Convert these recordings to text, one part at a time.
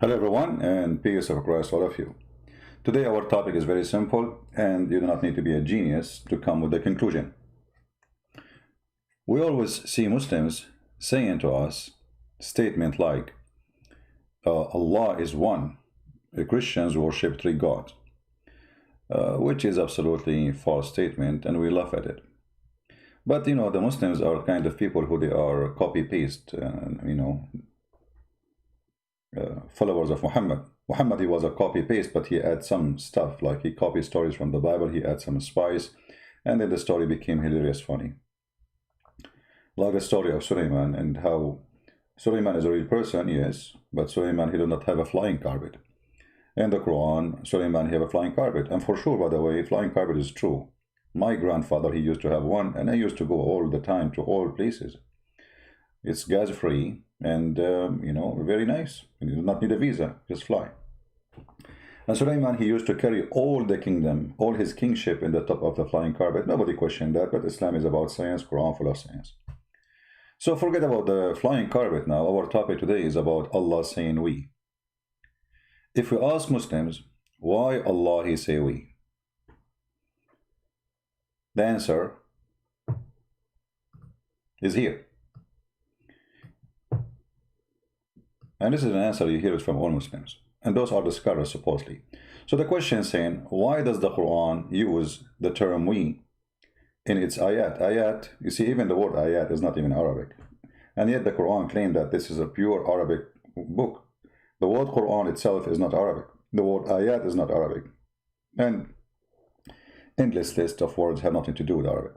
Hello everyone, and peace of Christ all of you. Today our topic is very simple, and you do not need to be a genius to come with the conclusion. We always see Muslims saying to us statement like, Allah is one. Christians worship three gods, which is absolutely false statement, and we laugh at it. But the Muslims are kind of people who they are copy-paste, followers of Muhammad. Muhammad, he was a copy-paste, but he had some stuff, like he copied stories from the Bible, he had some spice, and then the story became hilarious funny. Like the story of Suleiman, and how Suleiman is a real person, yes, but Suleiman, he did not have a flying carpet. In the Quran, Suleiman, he have a flying carpet, and for sure, by the way, flying carpet is true. My grandfather, he used to have one, and I used to go all the time to all places. It's gas-free, and very nice. You do not need a visa, just fly. And Suleiman, he used to carry all the kingdom, all his kingship in the top of the flying carpet. Nobody questioned that, but Islam is about science, Quran full of science. So forget about the flying carpet now. Our topic today is about Allah saying we. If we ask Muslims, why Allah he say we? The answer is here. And this is an answer you hear it from all Muslims. And those are the scholars supposedly. So the question is saying, why does the Quran use the term we in its ayat? Ayat, you see, even the word ayat is not even Arabic. And yet the Quran claimed that this is a pure Arabic book. The word Quran itself is not Arabic. The word ayat is not Arabic. And endless list of words have nothing to do with Arabic.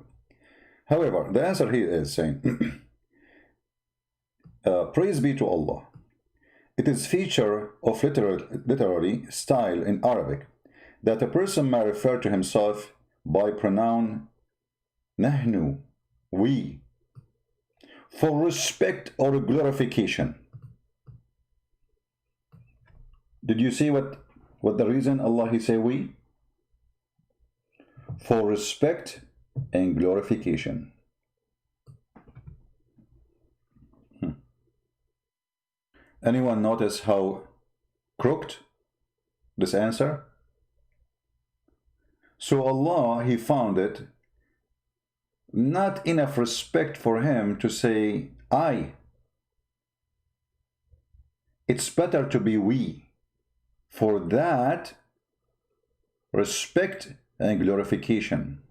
However, the answer here is saying, praise be to Allah. It is feature of literary style in Arabic that a person may refer to himself by pronoun nahnu, we, for respect or glorification. Did you see what the reason Allah he say we? For respect and glorification. Anyone notice how crooked this answer? So Allah, he found it not enough respect for him to say I. It's better to be we. For that, respect and glorification.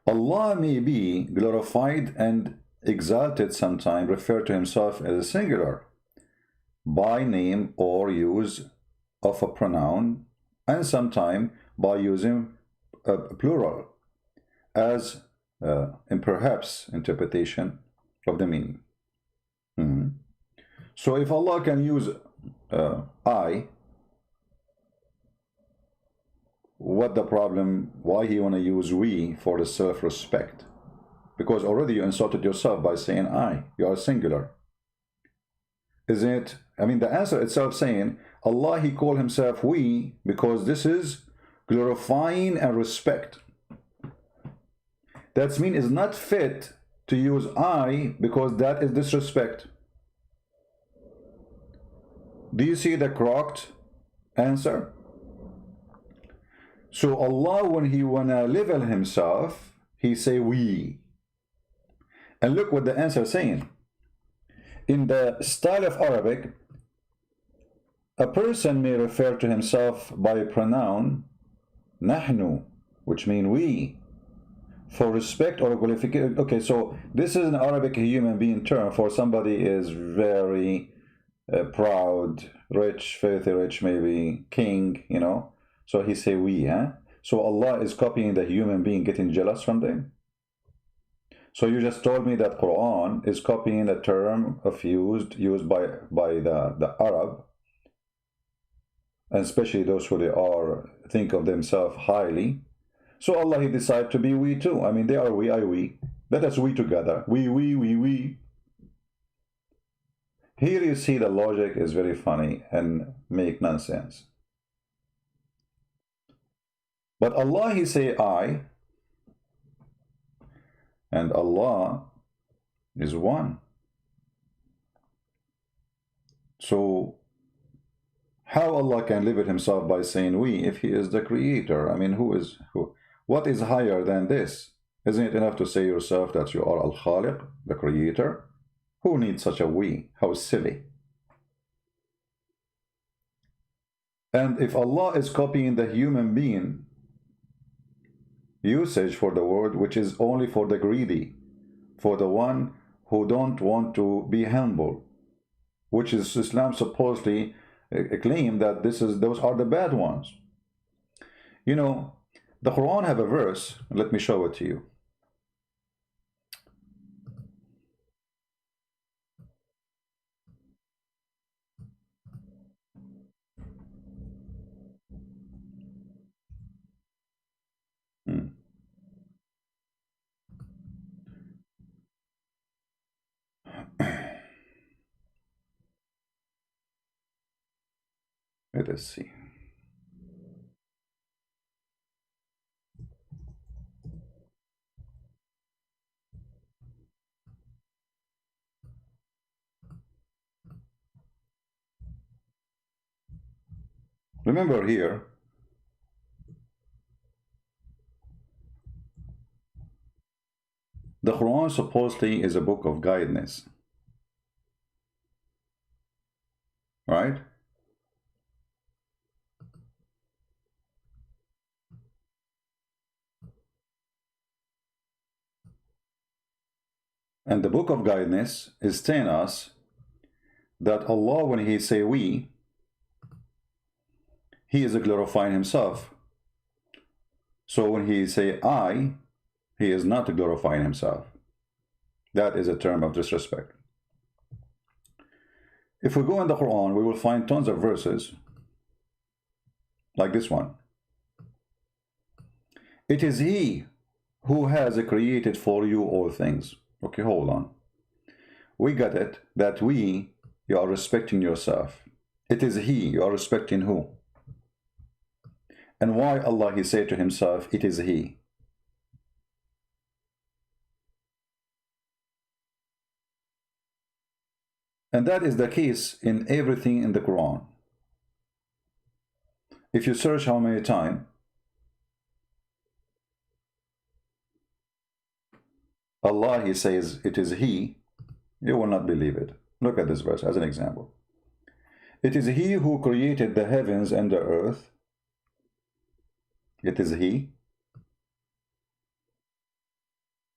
Allah may be glorified and exalted sometime, refer to himself as a singular by name or use of a pronoun, and sometime by using a plural as in perhaps interpretation of the meaning. So if Allah can use I, what the problem? Why he want to use we for the self-respect? Because already you insulted yourself by saying I. You are singular. Isn't it? I mean, the answer itself saying, Allah, he called himself we because this is glorifying and respect. That means it's not fit to use I because that is disrespect. Do you see the crocked answer? So Allah, when he wanna level himself, he say we. And look what the answer is saying. In the style of Arabic, a person may refer to himself by a pronoun nahnu, which means we, for respect or qualification. Okay, so this is an Arabic human being term for somebody is very proud, rich, filthy rich, maybe king, So he say we, huh? So Allah is copying the human being getting jealous from them. So you just told me that Quran is copying the term of used by the Arab, and especially those who think of themselves highly. So Allah, he decided to be we too. I mean, they are we, I we. Let us we together. We. Here you see the logic is very funny and make nonsense. But Allah, he say I, and Allah is one. So how Allah can limit himself by saying we if he is the creator? I mean, what is higher than this? Isn't it enough to say yourself that you are Al-Khaliq, the creator? Who needs such a we? How silly. And if Allah is copying the human being usage for the word, which is only for the greedy, for the one who don't want to be humble, which is Islam supposedly claim that those are the bad ones. You know, the Quran have a verse, let me show it to you. Let us see. Remember here, the Quran supposedly is a book of guidance, right? And the book of guidance is telling us that Allah, when he say we, he is glorifying himself. So when he say I, he is not glorifying himself. That is a term of disrespect. If we go in the Quran, we will find tons of verses like this one. It is he who has created for you all things. Okay, hold on. We got it, that you are respecting yourself. It is he, you are respecting who? And why Allah, he said to himself, it is he? And that is the case in everything in the Quran. If you search how many times Allah, he says, it is he, you will not believe it. Look at this verse as an example. It is he who created the heavens and the earth. It is he.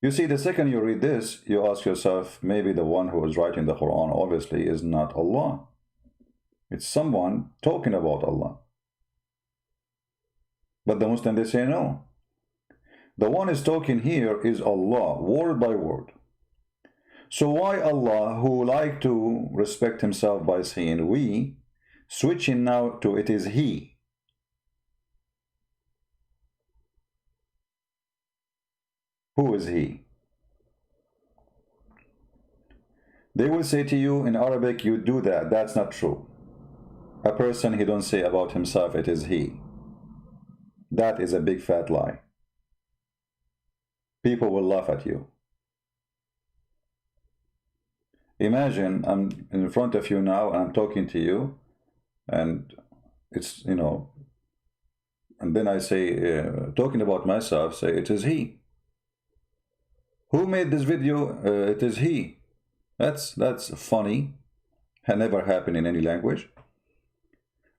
You see, the second you read this, you ask yourself, maybe the one who is writing the Quran obviously is not Allah. It's someone talking about Allah. But the Muslim, they say no. The one is talking here is Allah, word by word. So why Allah, who like to respect himself by saying we, switching now to it is he? Who is he? They will say to you in Arabic, you do that. That's not true. A person, he don't say about himself, it is he. That is a big fat lie. People will laugh at you. Imagine I'm in front of you now and I'm talking to you, and it's, you know, and then I say, talking about myself, say it is he. Who made this video? It is he. That's funny. Had never happened in any language.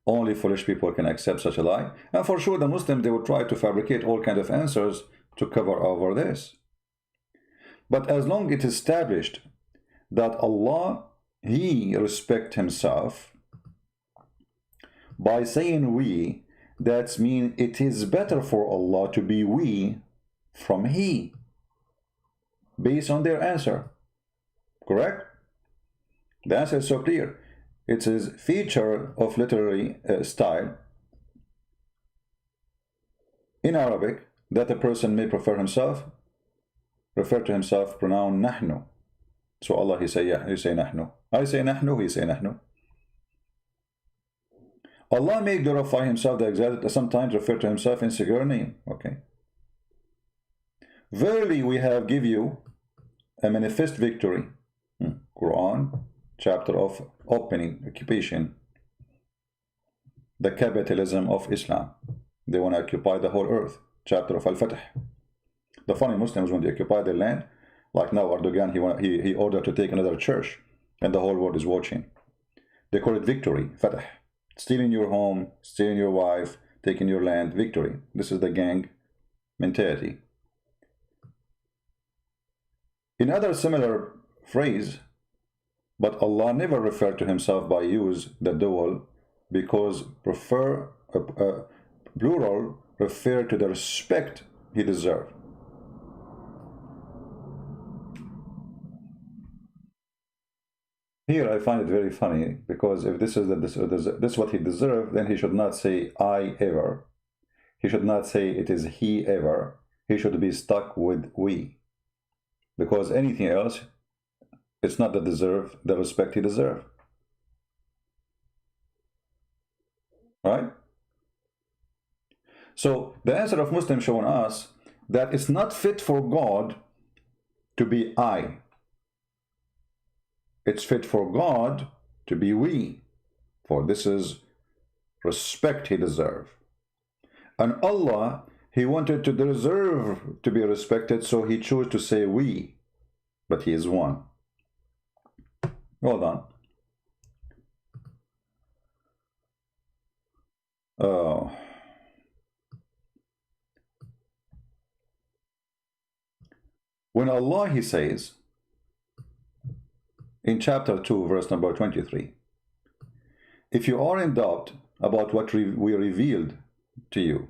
Only foolish people can accept such a lie. And for sure the Muslims, they will try to fabricate all kinds of answers to cover over this. But as long as it is established that Allah, he respects himself by saying we, that means it is better for Allah to be we from he, based on their answer. Correct? The answer is so clear. It is feature of literary style in Arabic that a person may refer to himself pronoun nahnu. So Allah, he say nahnu. I say nahnu, he say nahnu. Allah may glorify himself, sometimes refer to himself in singular name. Okay. Verily we have give you a manifest victory. Quran chapter of opening, occupation, the capitalism of Islam. They want to occupy the whole earth, chapter of Al-Fatih. The funny Muslims, when they occupy their land, like now Erdogan, he ordered to take another church, and the whole world is watching. They call it victory, Fatah. Stealing your home, stealing your wife, taking your land, victory. This is the gang mentality. In other similar phrase, but Allah never referred to himself by use the dual, because plural refer to the respect he deserved. Here I find it very funny, because if this is this what he deserved, then he should not say I ever. He should not say it is he ever. He should be stuck with we, because anything else, it's not the respect he deserved. Right? So the answer of Muslims showing us that it's not fit for God to be I. It's fit for God to be we, for this is respect he deserved. And Allah, he wanted to deserve to be respected, so he chose to say we, but he is one. Hold on. When Allah, he says, in chapter 2, verse number 23, if you are in doubt about what we revealed to you,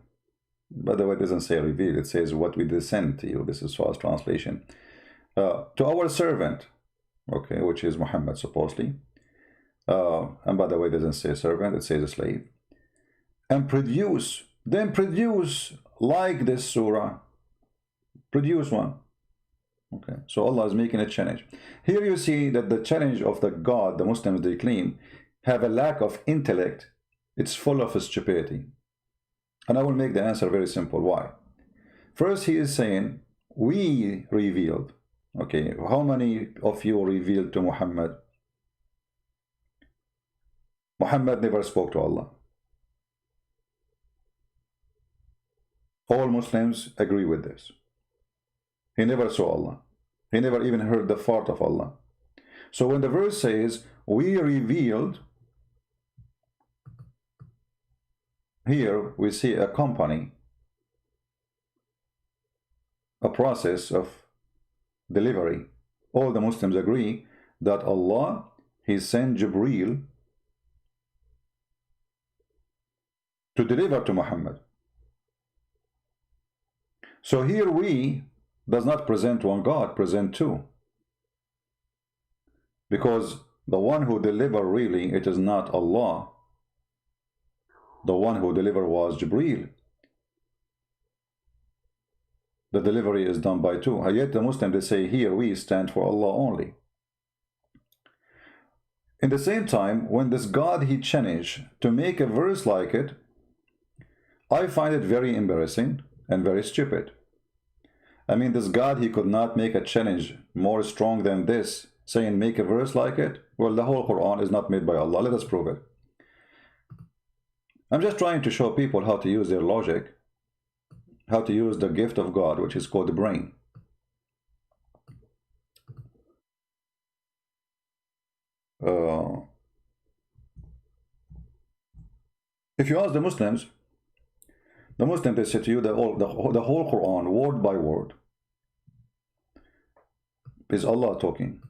by the way, it doesn't say revealed, it says what we descend to you. This is false translation. To our servant, okay, which is Muhammad supposedly. And by the way, it doesn't say servant, it says a slave. And then produce like this surah. Produce one. Okay, so Allah is making a challenge. Here you see that the challenge of the God, the Muslims, they claim, have a lack of intellect. It's full of stupidity. And I will make the answer very simple. Why? First, he is saying, we revealed. Okay, how many of you revealed to Muhammad? Muhammad never spoke to Allah. All Muslims agree with this. He never saw Allah. He never even heard the fart of Allah. So when the verse says, we revealed, here we see a company, a process of delivery. All the Muslims agree that Allah, he sent Jibreel to deliver to Muhammad. So here we does not present one God, present two. Because the one who delivered really, it is not Allah. The one who delivered was Jibreel. The delivery is done by two. And yet the Muslims, they say here we stand for Allah only. In the same time, when this God he changed to make a verse like it, I find it very embarrassing and very stupid. I mean, this God, he could not make a challenge more strong than this, saying make a verse like it. Well, the whole Quran is not made by Allah. Let us prove it. I'm just trying to show people how to use their logic, how to use the gift of God, which is called the brain. If you ask the Muslims, they say to you that the whole Quran, word by word, is Allah talking.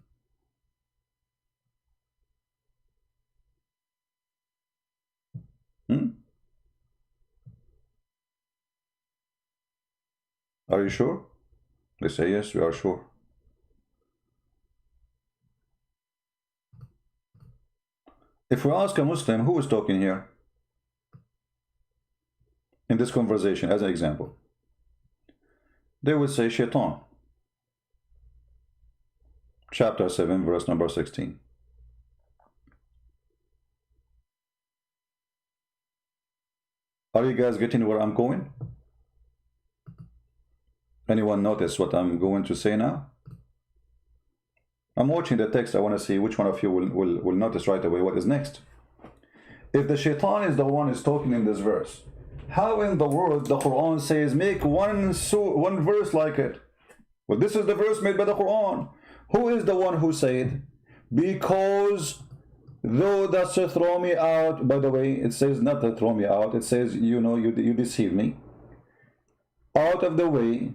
Are you sure? They say, yes, we are sure. If we ask a Muslim, who is talking here in this conversation, as an example, they would say Shaitan. Chapter 7, verse number 16. Are you guys getting where I'm going? Anyone notice what I'm going to say now? I'm watching the text. I want to see which one of you will notice right away what is next. If the shaitan is the one is talking in this verse, how in the world the Quran says make one verse like it? Well, this is the verse made by the Quran. Who is the one who said, because though that's to throw me out, by the way, it says not to throw me out, it says, you know, you deceive me. Out of the way,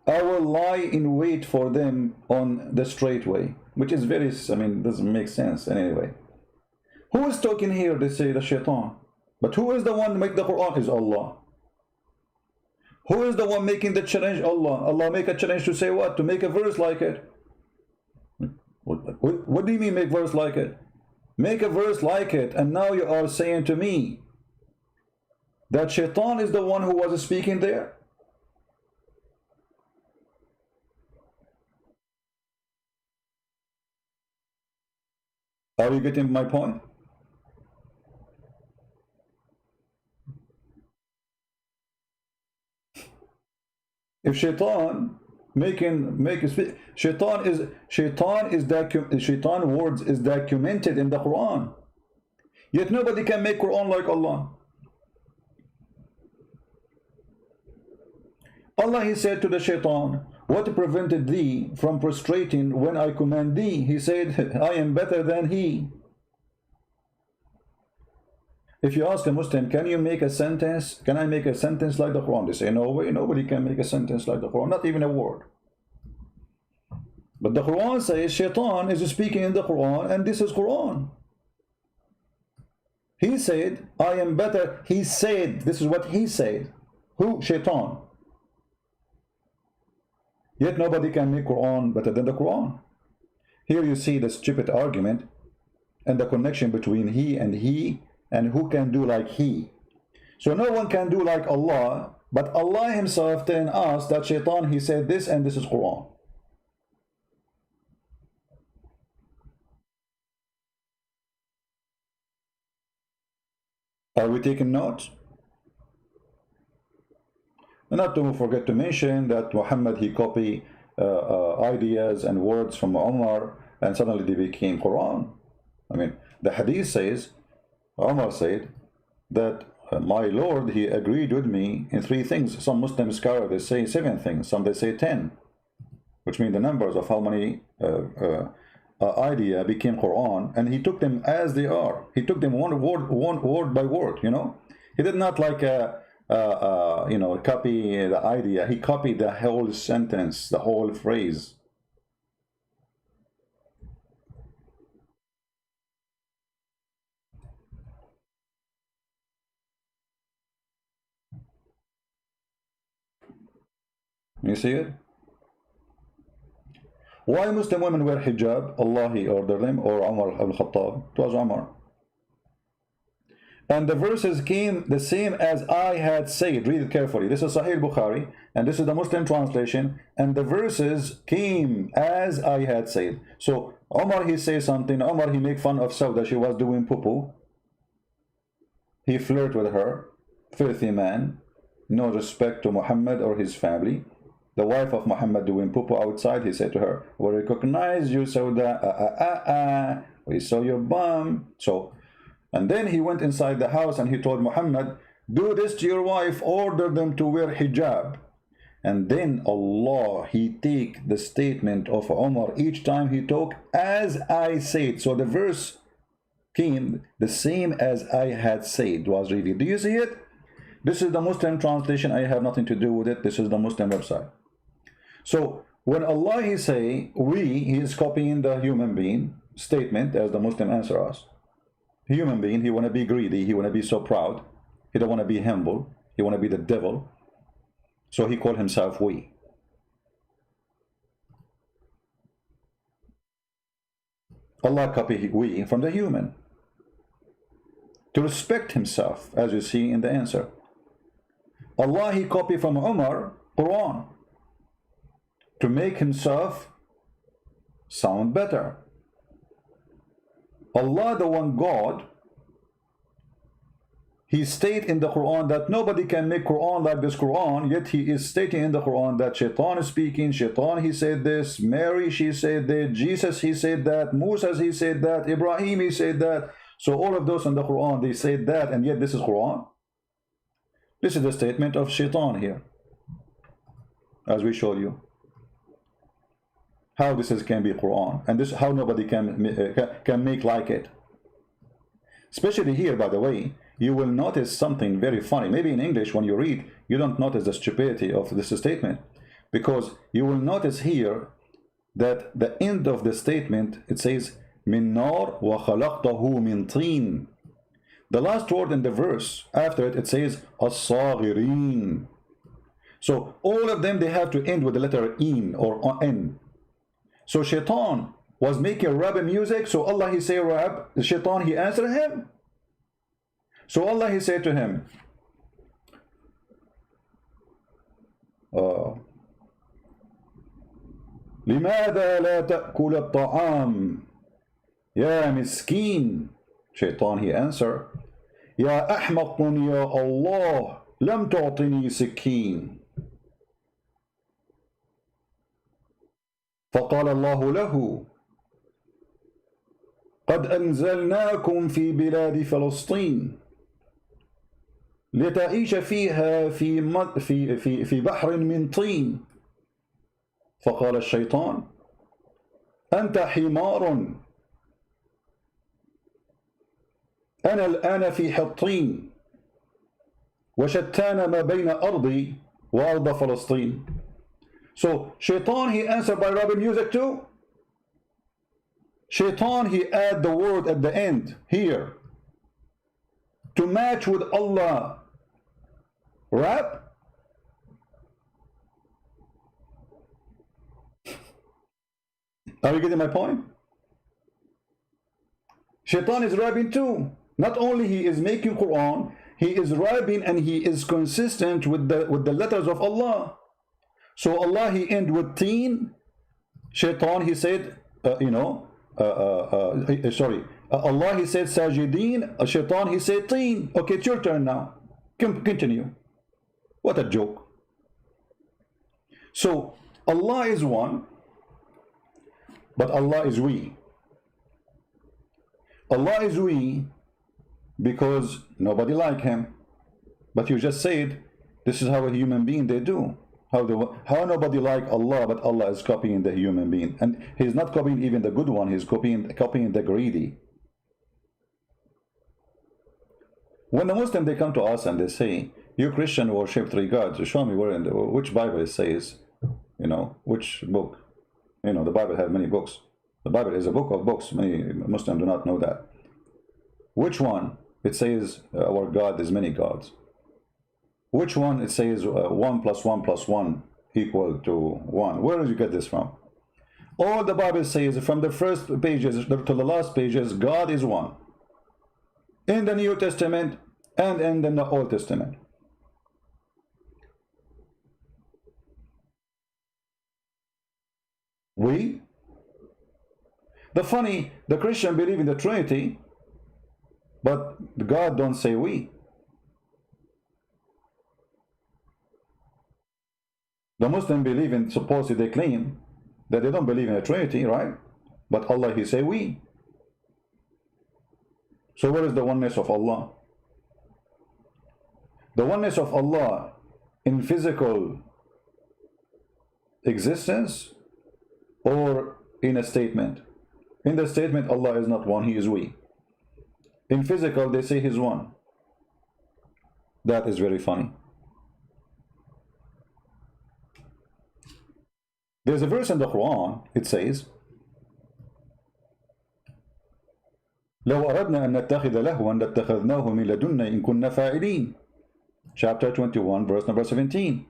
I will lie in wait for them on the straight way, which is very, I mean, doesn't make sense anyway. Who is talking here? They say the shaitan. But who is the one make the Quran? Is Allah. Who is the one making the challenge? Allah. Allah make a challenge to say what? To make a verse like it. What do you mean make verse like it? Make a verse like it, and now you are saying to me that shaitan is the one who was speaking there? Are you getting my point? If shaitan shaitan words is documented in the Quran, yet nobody can make Quran like Allah. Allah, he said to the shaitan, what prevented thee from prostrating when I command thee? He said, I am better than he. If you ask a Muslim, can you make a sentence? Can I make a sentence like the Quran? They say, no way, nobody can make a sentence like the Quran, not even a word. But the Quran says shaitan is speaking in the Quran, and this is Quran. He said, I am better. He said, this is what he said. Who? Shaitan. Yet nobody can make Quran better than the Quran. Here you see the stupid argument and the connection between he, and who can do like he. So no one can do like Allah, but Allah himself telling us that shaitan, he said this, and this is Quran. Are we taking notes? And not to forget to mention that Muhammad, he copied ideas and words from Umar, and suddenly they became Quran. I mean, the hadith says, Umar said that my Lord, he agreed with me in 3 things. Some Muslim scholars, they say 7 things, some they say 10, which mean the numbers of how many idea became Quran, and he took them as they are. He took them one word by word, you know. He did not like you know, copy the idea. He copied the whole sentence, the whole phrase. You see it? Why Muslim women wear hijab? Allah, he ordered them, or Umar al-Khattab? It was Umar. And the verses came the same as I had said. Read it carefully. This is Sahih Bukhari, and this is the Muslim translation. And the verses came as I had said. So Umar, he says something. Umar, he make fun of Sauda. She was doing poo-poo. He flirt with her. Filthy man. No respect to Muhammad or his family. The wife of Muhammad doing poo-poo outside. He said to her, we recognize you, Sauda. We saw your bum. So, and then he went inside the house and he told Muhammad, do this to your wife, order them to wear hijab. And then Allah, he take the statement of Umar each time he talked, as I said. So the verse came the same as I had said, was revealed. Do you see it? This is the Muslim translation. I have nothing to do with it. This is the Muslim website. So when Allah, he say he is copying the human being statement, as the Muslim answer us. Human being, he want to be greedy, he want to be so proud, he don't want to be humble, he want to be the devil, so he called himself we. Allah copied we from the human to respect himself, as you see in the answer. Allah, he copied from Umar Quran to make himself sound better. Allah, the one God, he states in the Quran that nobody can make Quran like this Quran, yet he is stating in the Quran that Shaitan is speaking, Shaitan he said this, Mary she said that, Jesus he said that, Musa he said that, Ibrahim he said that. So all of those in the Quran, they said that, and yet this is Quran. This is the statement of Shaitan here, as we showed you. How this can be Quran, and this how nobody can make like it. Especially here, by the way, you will notice something very funny. Maybe in English, when you read, you don't notice the stupidity of this statement, because you will notice here that the end of the statement, it says min nar wa khalaqtahu min tin. The last word in the verse after it, it says as-saghirin. So all of them, they have to end with the letter in or n. So Shaitan was making rap music, so Allah he say rap, the Shaitan he answered him. So Allah he said to him, لماذا لا تأكل الطعام يا مسكين. Shaitan he answered, يا أحمق يا الله لم تعطني سكين. فقال الله له قد أنزلناكم في بلاد فلسطين لتعيش فيها في بحر من طين. فقال الشيطان أنت حمار أنا الآن في حطين وشتان ما بين أرضي وأرض فلسطين. So Shaitan he answered by rapping music too. Shaitan he add the word at the end here to match with Allah rap. Are you getting my point? Shaitan is rapping too. Not only he is making Quran, he is rapping and he is consistent with the letters of Allah. So Allah he end with teen. Shaitan he said Allah he said sajideen. Shaitan he said teen. Okay, it's your turn now. Continue. What a joke. So Allah is one, but Allah is we. Allah is we because nobody like him. But you just said this is how a human being they do. How nobody like Allah, but Allah is copying the human being, and he's not copying even the good one. He's copying the greedy. When the Muslim they come to us and they say, "You Christian worship three gods," show me where in which Bible it says, which book. The Bible has many books. The Bible is a book of books. Many Muslims do not know that. Which one it says our God is many gods? Which one it says 1 + 1 + 1 equal to 1? Where did you get this from? All the Bible says from the first pages to the last pages, God is one. In the New Testament and in the Old Testament. We? The Christian believe in the Trinity, but God don't say we. The Muslim believe in, supposedly they claim that they don't believe in a Trinity, right? But Allah, he say we. So where is the oneness of Allah? The oneness of Allah in physical existence or in a statement? In the statement, Allah is not one, he is we. In physical, they say he's one. That is very funny. There's a verse in the Quran, it says, لو أردنا أن نتخذ لهوا لاتخذناه من لدنا إن كنا فاعلين. Chapter 21, verse number 17.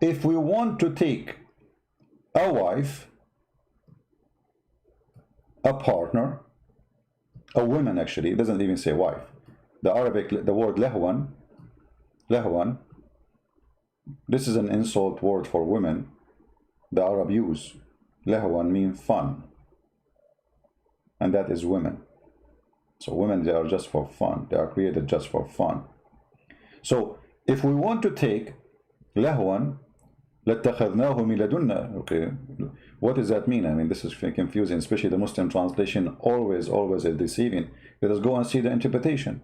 If we want to take a wife, a partner, a woman actually, it doesn't even say wife. The Arabic, the word lahwan, this is an insult word for women. The Arab use. Lahwan means fun. And that is women. So women, they are just for fun. They are created just for fun. So if we want to take لهوا لاتخذناه من لدنا, okay, what does that mean? I mean, this is confusing, especially the Muslim translation always is deceiving. Let us go and see the interpretation.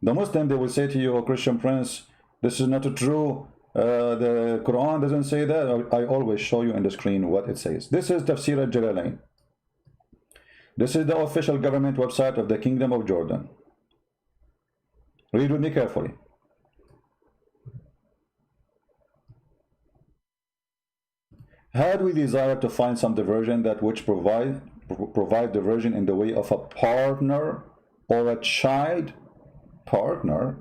The Muslim, they will say to you, oh Christian Prince, this is not true. The Quran doesn't say that. I always show you on the screen what it says. This is Tafsir al-Jalalain. This is the official government website of the Kingdom of Jordan. Read with me carefully. Had we desired to find some diversion that which provide diversion in the way of a partner or a child? Partner?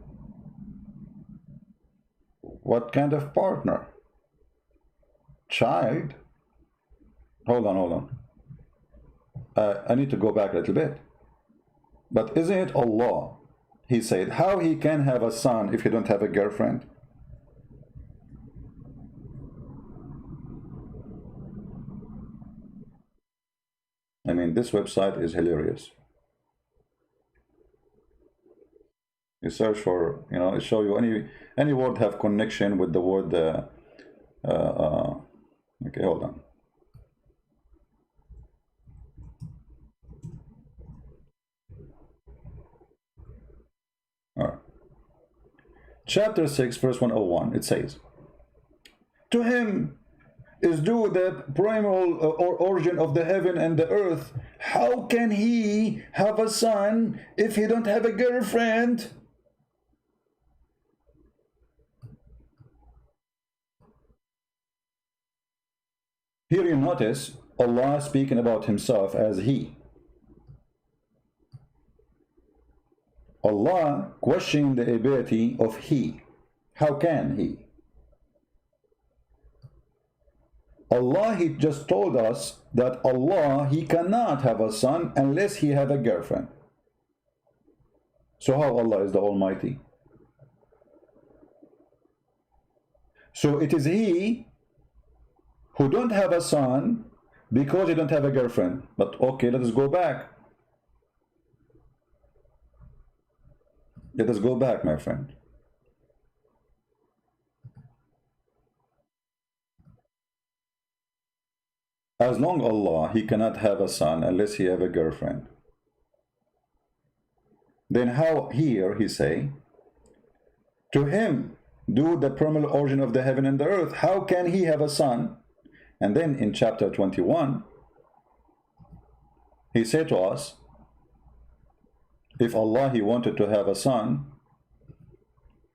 What kind of partner? Child? Hold on. I need to go back a little bit. But isn't it Allah? He said, how he can have a son if he don't have a girlfriend? I mean, this website is hilarious. You search for, it show you any word have connection with the word. Okay, hold on. All right. Chapter 6, verse 101. It says, "To him is due the primal origin of the heaven and the earth. How can he have a son if he don't have a girlfriend?" Here you notice Allah speaking about himself as he. Allah questioning the ability of he. How can he? Allah, he just told us that Allah, he cannot have a son unless he have a girlfriend. So how Allah is the Almighty? So it is he who don't have a son because he don't have a girlfriend. But okay, let us go back. Let us go back, my friend. As long Allah, he cannot have a son unless he have a girlfriend. Then how here he say, to him due the primal origin of the heaven and the earth, how can he have a son? And then in chapter 21, he said to us, if Allah, he wanted to have a son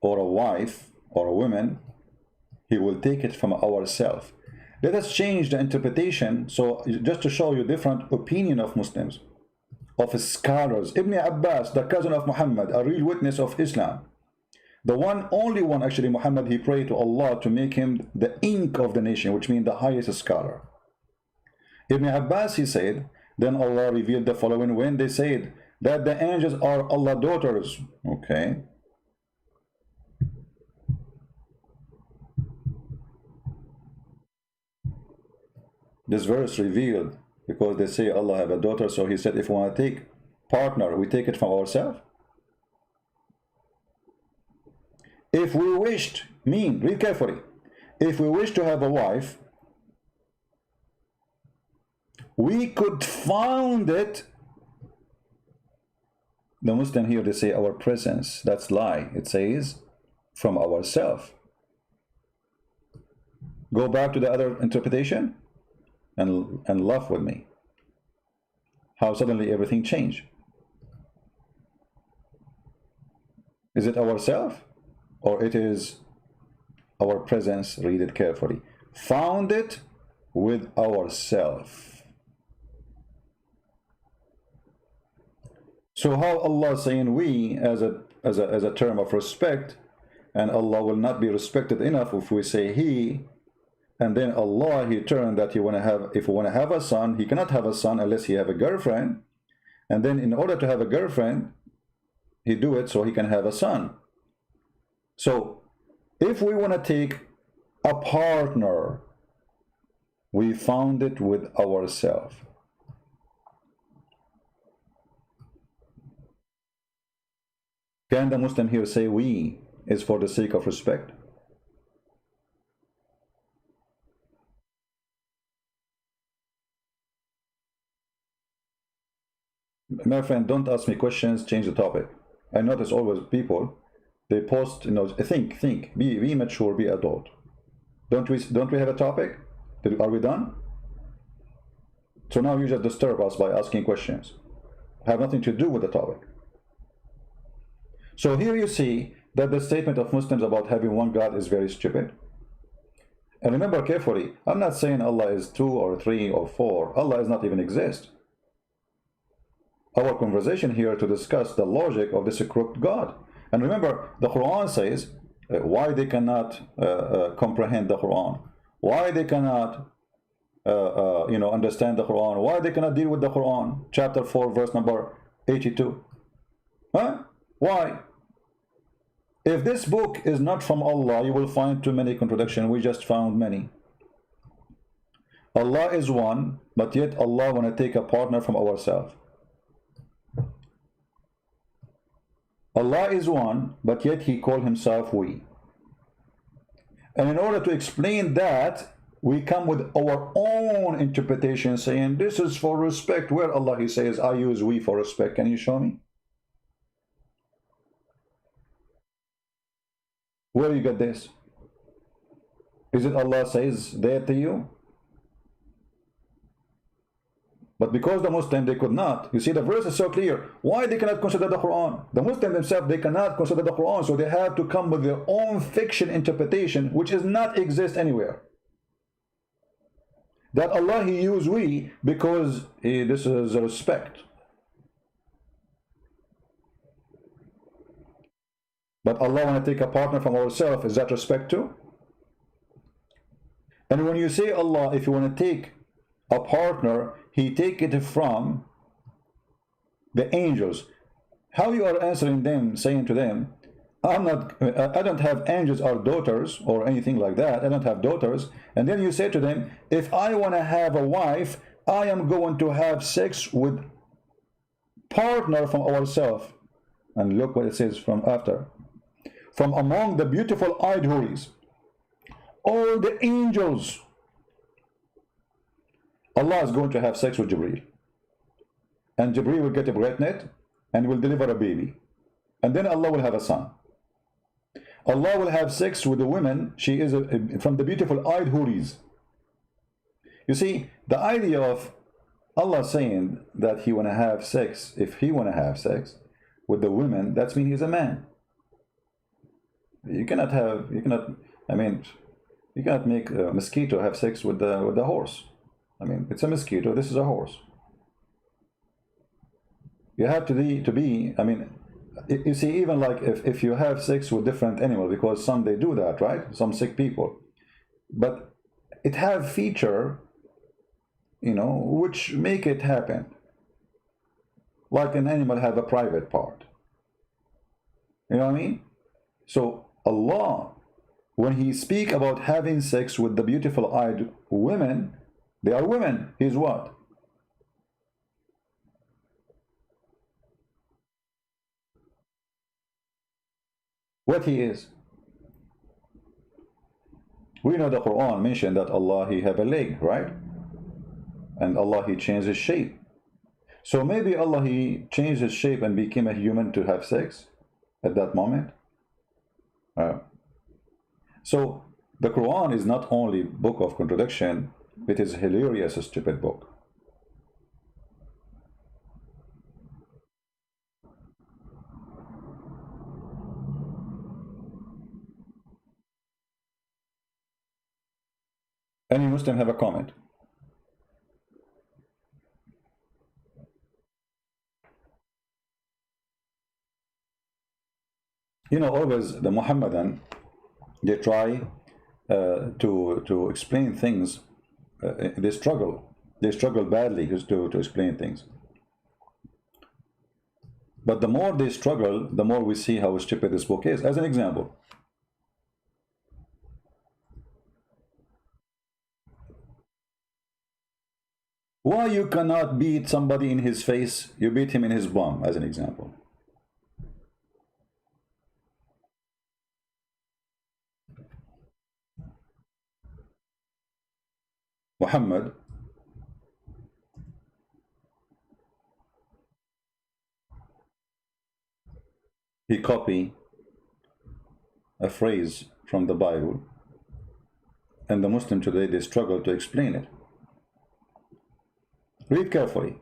or a wife or a woman, he will take it from ourselves. Let us change the interpretation, so just to show you different opinion of Muslims, of scholars. Ibn Abbas, the cousin of Muhammad, a real witness of Islam, the only one actually, Muhammad, he prayed to Allah to make him the ink of the nation, which means the highest scholar. Ibn Abbas, he said, then Allah revealed the following when they said that the angels are Allah's daughters. Okay. This verse revealed because they say Allah have a daughter, so he said if we want to take partner, we take it from ourselves. If we wished, read carefully, if we wish to have a wife, we could found it. The Muslim here, they say our presence. That's lie. It says from ourselves. Go back to the other interpretation and laugh with me. How suddenly everything changed. Is it ourselves or it is our presence? Read it carefully. Found it with ourselves. So how Allah saying we as a term of respect, and Allah will not be respected enough if we say he, and then Allah, he turned that he want to have, if he want to have a son, he cannot have a son unless he have a girlfriend, and then in order to have a girlfriend, he do it so he can have a son. So if we want to take a partner, we found it with ourselves. Can the Muslim here say we is for the sake of respect? My friend, don't ask me questions, change the topic. I notice always people, they post, think, be mature, be adult. Don't we have a topic? Are we done? So now you just disturb us by asking questions. Have nothing to do with the topic. So here you see that the statement of Muslims about having one God is very stupid. And remember carefully, I'm not saying Allah is 2 or 3 or 4. Allah does not even exist. Our conversation here to discuss the logic of this crooked God. And remember, the Quran says why they cannot comprehend the Quran, why they cannot understand the Quran, why they cannot deal with the Quran. Chapter 4, verse number 82. Huh? Why? If this book is not from Allah, you will find too many contradictions. We just found many. Allah is one, but yet Allah want to take a partner from ourselves. Allah is one, but yet he called himself we. And in order to explain that, we come with our own interpretation saying this is for respect. Where Allah he says I use we for respect. Can you show me? Where you get this? Is it Allah says that to you? But because the Muslim, they could not. You see, the verse is so clear. Why they cannot consider the Quran? The Muslim themselves, they cannot consider the Quran, so they have to come with their own fiction interpretation, which does not exist anywhere. That Allah, he used we because this is a respect. But Allah want to take a partner from ourselves, is that respect too? And when you say Allah, if you want to take a partner, he take it from the angels. How you are answering them, saying to them, I don't have angels or daughters or anything like that. I don't have daughters. And then you say to them, if I want to have a wife, I am going to have sex with partner from ourselves. And look what it says from after. From among the beautiful eyed houris, all the angels, Allah is going to have sex with Jibreel. And Jibreel will get pregnant and will deliver a baby. And then Allah will have a son. Allah will have sex with a woman. She is from the beautiful eyed houris. You see, the idea of Allah saying that he want to have sex, if he want to have sex with the women, that means he's a man. You cannot make a mosquito have sex with the horse. I mean, it's a mosquito, this is a horse. You have to be, I mean, you see, even like if you have sex with different animals, because some they do that, right? Some sick people. But it have feature, which make it happen. Like an animal have a private part. You know what I mean? So Allah, when he speak about having sex with the beautiful eyed women, they are women. He's what? What he is. We know the Quran mentioned that Allah, he have a leg, right? And Allah, he changed his shape. So maybe Allah, he changed his shape and became a human to have sex at that moment. So the Quran is not only book of contradiction, it is hilarious, a stupid book. Any Muslim have a comment? Always the Muhammadan, they try to explain things. They struggle badly just to explain things. But the more they struggle, the more we see how stupid this book is. As an example, why you cannot beat somebody in his face, you beat him in his bum, as an example. Muhammad he copied a phrase from the Bible, and the Muslim today, they struggle to explain it. Read carefully.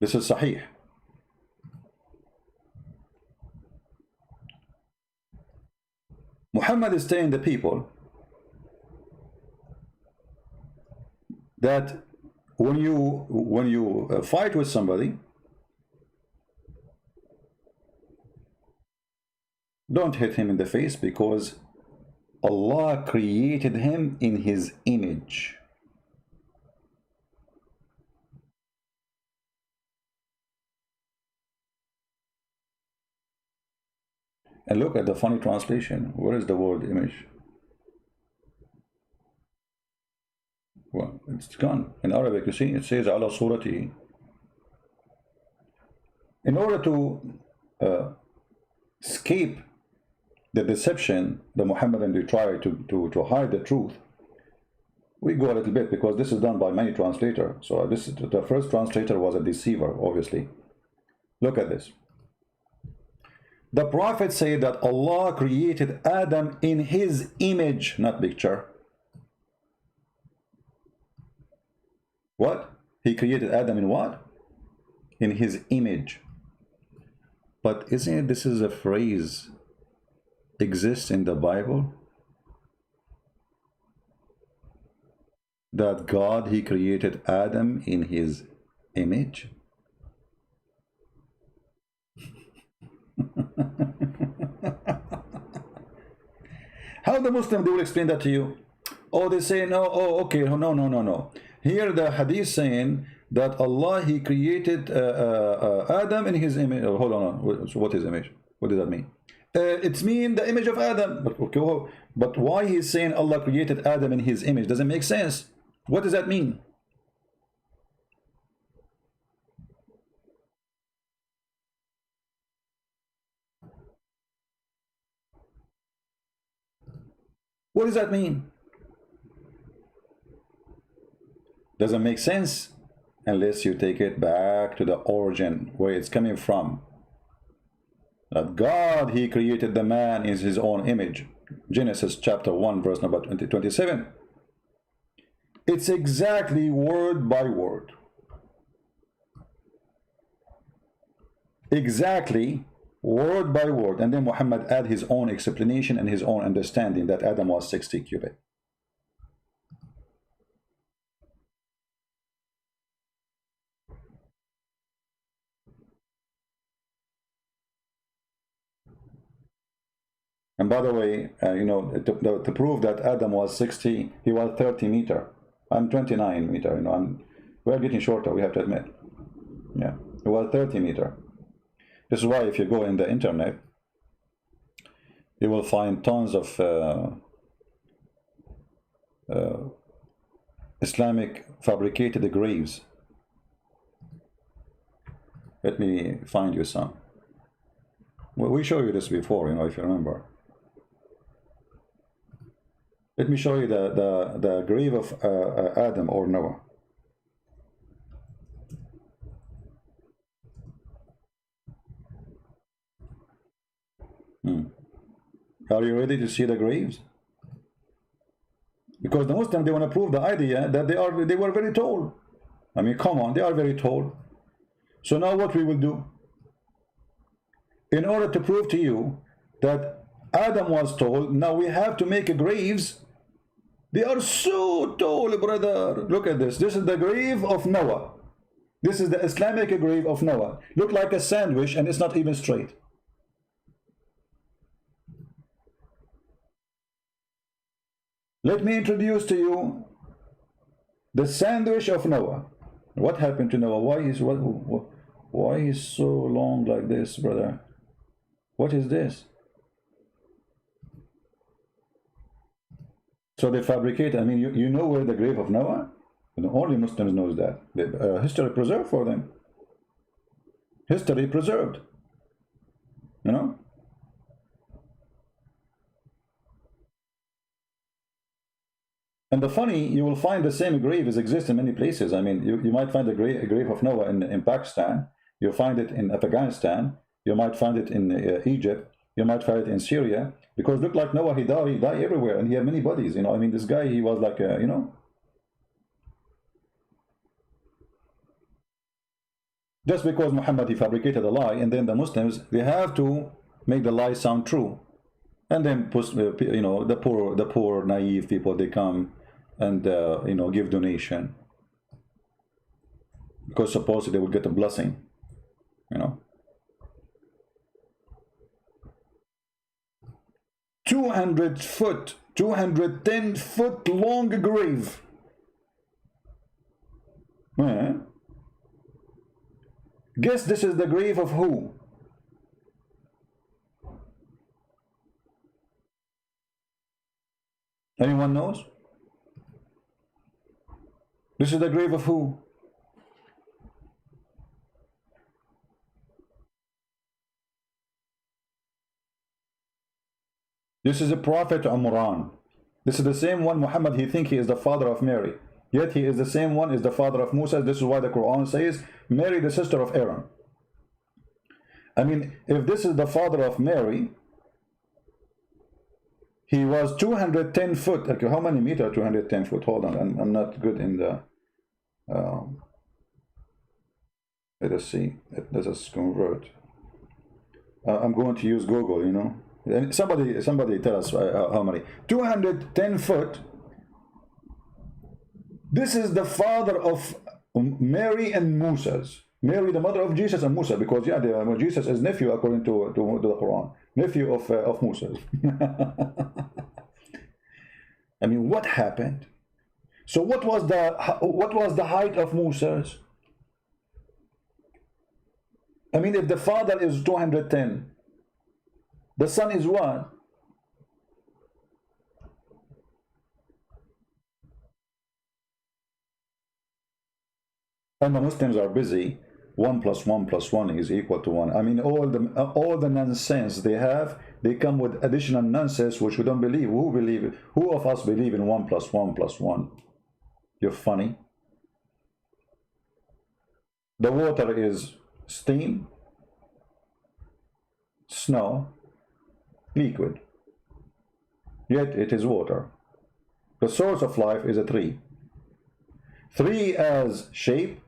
This is Sahih. Muhammad is telling the people that when you fight with somebody, don't hit him in the face, because Allah created him in his image. And look at the funny translation. Where is the word image? Well, it's gone. In Arabic, you see, it says ala surati. In order to escape the deception, the Muhammadan, they try to hide the truth. We go a little bit, because this is done by many translators. So this is, the first translator was a deceiver, obviously. Look at this. The Prophet said that Allah created Adam in his image, not picture. What? He created Adam in what? In his image. But isn't it, this is a phrase exists in the Bible? That God, he created Adam in his image? How the Muslim, they will explain that to you? Oh, they say, no, oh, okay, no. Here the hadith saying that Allah, he created Adam in his image. Oh, hold on, so what is image? What does that mean? It's mean the image of Adam. But, okay, but why he's saying Allah created Adam in his image? Doesn't make sense. What does that mean? What does that mean? Doesn't make sense unless you take it back to the origin, where it's coming from. That God, he created the man in his own image. Genesis chapter 1, verse number 27. It's exactly word by word. Exactly word by word. And then Muhammad add his own explanation and his own understanding that Adam was 60 cubit. And by the way, you know, to prove that Adam was 60, he was 30 meter. I'm 29 meter, you know, we're getting shorter, we have to admit. Yeah, he was 30 meter. This is why if you go in the internet, you will find tons of Islamic fabricated graves. Let me find you some. Well, we showed you this before, you know, if you remember. Let me show you the grave of Adam or Noah. Are you ready to see the graves? Because the Muslims, they want to prove the idea that they were very tall. I mean, come on, they are very tall. So now what we will do? In order to prove to you that Adam was tall, now we have to make graves. They are so tall, brother. Look at this. This is the grave of Noah. This is the Islamic grave of Noah. Look like a sandwich, and it's not even straight. Let me introduce to you the sandwich of Noah. What happened to Noah? Why is so long like this, brother? What is this? So they fabricate. I mean, you know where the grave of Noah? Only Muslims knows that. History preserved for them. History preserved. You know. And the funny, you will find the same graves exist in many places. I mean, you might find a grave of Noah in Pakistan. You'll find it in Afghanistan. You might find it in Egypt. You might find it in Syria. Because look like Noah, he died everywhere, and he had many bodies. You know, I mean, this guy, he was like, you know. Just because Muhammad, he fabricated a lie, and then the Muslims, they have to make the lie sound true. And then, you know, the poor, naive people, they come and, you know, give donation. Because supposedly they will get a blessing, you know. 200 foot, 210 foot long grave. Guess this is the grave of who? Anyone knows? This is the grave of who? This is a prophet Umran. This is the same one Muhammad, he thinks he is the father of Mary. Yet he is the same one, is the father of Musa. This is why the Quran says, Mary, the sister of Aaron. I mean, if this is the father of Mary, he was 210 foot. Okay, how many meter 210 foot? Hold on, I'm not good in the... let us see. Let us convert. I'm going to use Google, you know. And somebody tell us how many. 210 foot. This is the father of Mary and Moses. Mary, the mother of Jesus and Musa, because yeah, Jesus is nephew according to the Quran, nephew of Moses. I mean, what happened? So what was the height of Moses? I mean, if the father is 210, the son is what? And the Muslims are busy. 1 + 1 + 1 is equal to 1. I mean, all the nonsense they have, they come with additional nonsense which we don't believe. Who of us believe in 1 + 1 + 1? You're funny. The water is steam, snow, liquid. Yet it is water. The source of life is a tree. 3 as shape,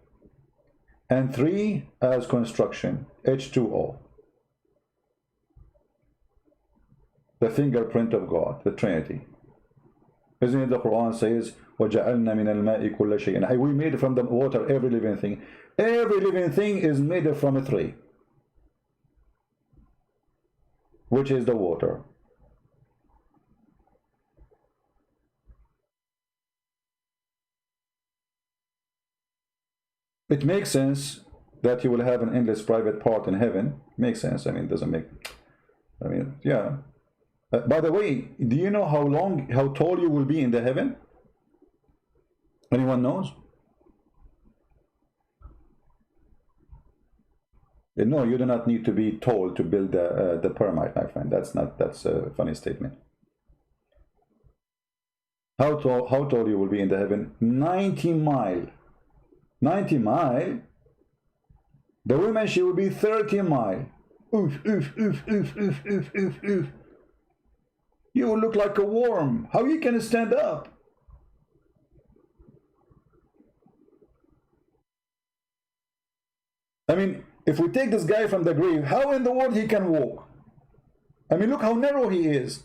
and 3 as construction, H2O. The fingerprint of God, the Trinity. Isn't it the Quran says, وَجَعَلْنَا مِنَ الْمَاءِ كُلَّ شَيْءٍ. And we made from the water every living thing. Every living thing is made from a tree, which is the water. It makes sense that you will have an endless private part in heaven. Makes sense. I mean, it doesn't make... I mean, yeah. By the way, do you know how tall you will be in the heaven? Anyone knows? No, you do not need to be tall to build the pyramid, my friend. That's a funny statement. How tall you will be in the heaven? 90 mile. 90 mile. The woman, she will be 30 mile. Oof, oof, oof, oof, oof, oof, oof, oof. You will look like a worm. How you can stand up? I mean, if we take this guy from the grave, how in the world he can walk? I mean, look how narrow he is.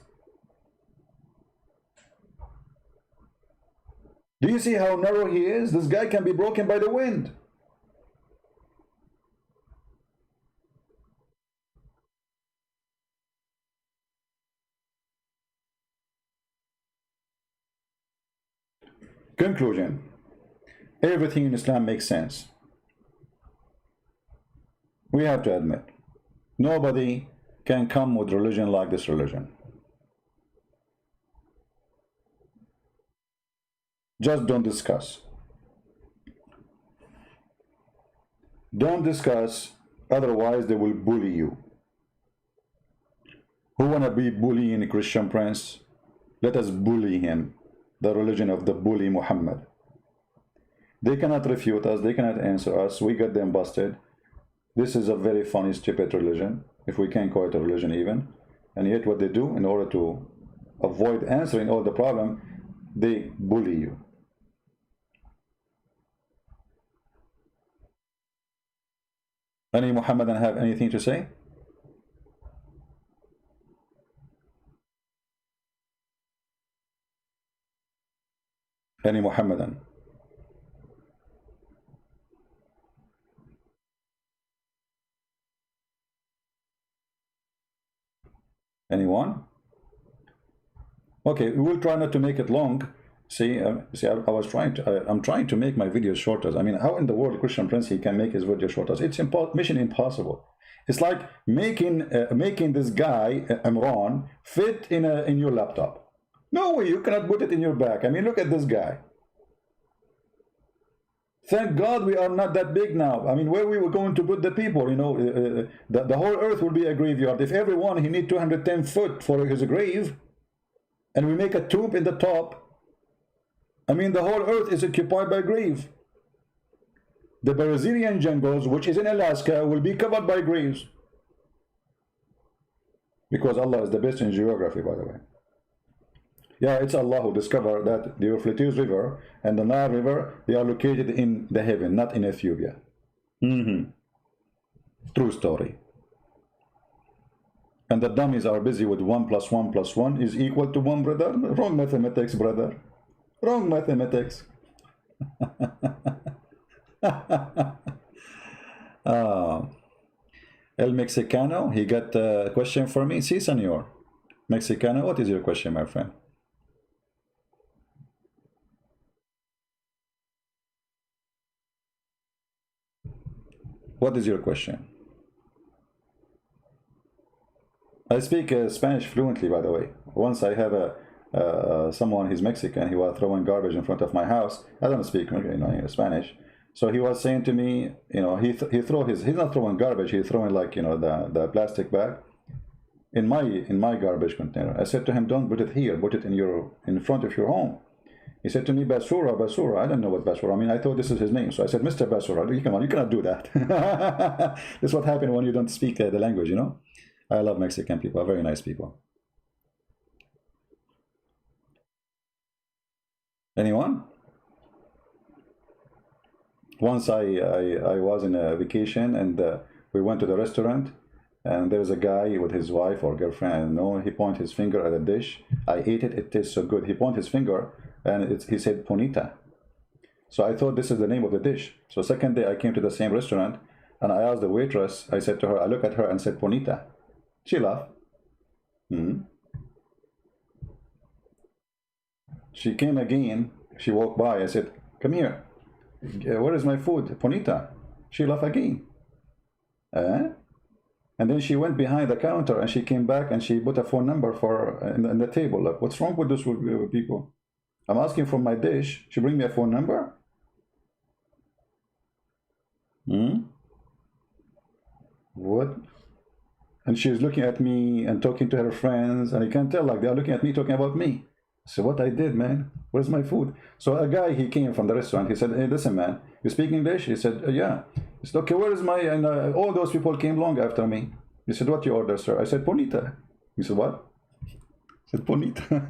Do you see how narrow he is? This guy can be broken by the wind. Conclusion. Everything in Islam makes sense. We have to admit, nobody can come with religion like this religion. Just don't discuss. Don't discuss, otherwise they will bully you. Who wanna be bullying a Christian prince? Let us bully him. the religion of the bully Muhammad. They cannot refute us, they cannot answer us, we got them busted. This is a very funny, stupid religion, if we can call it a religion even. And yet what they do, in order to avoid answering all the problem, they bully you. Any Muhammadan have anything to say? Any Muhammadan? Anyone? Okay, we will try not to make it long. See, I'm trying to make my videos shorter. I mean, how in the world Christian Prince he can make his video shorter? It's mission impossible. It's like making this guy Imran fit in your laptop. No way, you cannot put it in your back. I mean, look at this guy. Thank God we are not that big now. I mean, where we were going to put the people, you know, the whole earth will be a graveyard. If everyone, he need 210 foot for his grave, and we make a tomb in the top, I mean, the whole earth is occupied by grave. The Brazilian jungles, which is in Alaska, will be covered by graves. Because Allah is the best in geography, by the way. Yeah, it's Allah who discovered that the Euphrates River and the Nile River, they are located in the heaven, not in Ethiopia. True story. And the dummies are busy with 1 + 1 + 1 is equal to 1, brother. Wrong mathematics, brother. Wrong mathematics. El Mexicano, he got a question for me. Si, senor. Mexicano, what is your question, my friend? What is your question? I speak Spanish fluently, by the way. Once I have someone, he's Mexican, he was throwing garbage in front of my house. I don't speak Spanish. So he was saying to me, you know, he's not throwing garbage, he's throwing like, you know, the plastic bag in my garbage container. I said to him, don't put it here, put it in front of your home. He said to me, Basura, Basura. I don't know what Basura. I mean, I thought this is his name. So I said, Mr. Basura, come on, you cannot do that. This is what happens when you don't speak the language, you know. I love Mexican people, very nice people. Anyone? Once I was in a vacation and we went to the restaurant and there's a guy with his wife or girlfriend. No, he pointed his finger at a dish. I ate it. It tastes so good. He pointed his finger and he said Bonita. So I thought this is the name of the dish. So second day I came to the same restaurant and I asked the waitress. I said to her, I looked at her and said Bonita. She laughed. She came again. She walked by. I said, come here. Where is my food? Bonita. She laughed again. And then she went behind the counter and she came back and she put a phone number for in the table. Like, what's wrong with those people? I'm asking for my dish. She bring me a phone number? What? And she's looking at me and talking to her friends, and I can tell like they're looking at me talking about me. So what I did, man, where's my food? So a guy, he came from the restaurant. He said, hey, listen, man, you speak English? He said, yeah. He said, okay, where is my, and all those people came long after me. He said, what you order, sir? I said, Bonita. He said, what? I said, Bonita.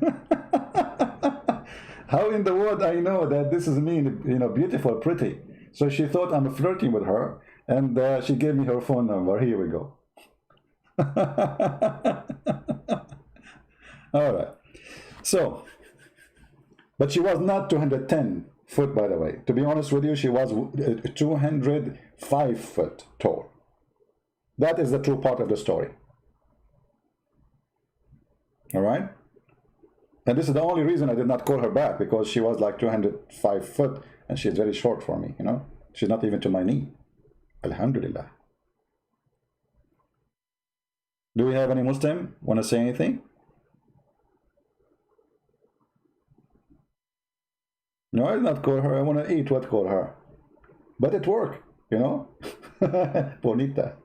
How in the world I know that this is me, you know, beautiful, pretty. So she thought I'm flirting with her, and she gave me her phone number. Here we go. All right. So, but she was not 210 foot, by the way. To be honest with you, she was 205 foot tall. That is the true part of the story. All right? And this is the only reason I did not call her back, because she was like 205 foot and she's very short for me, you know? She's not even to my knee. Alhamdulillah. Do we have any Muslim want to say anything? No, I did not call her. I want to eat what call her. But it worked, you know? Bonita.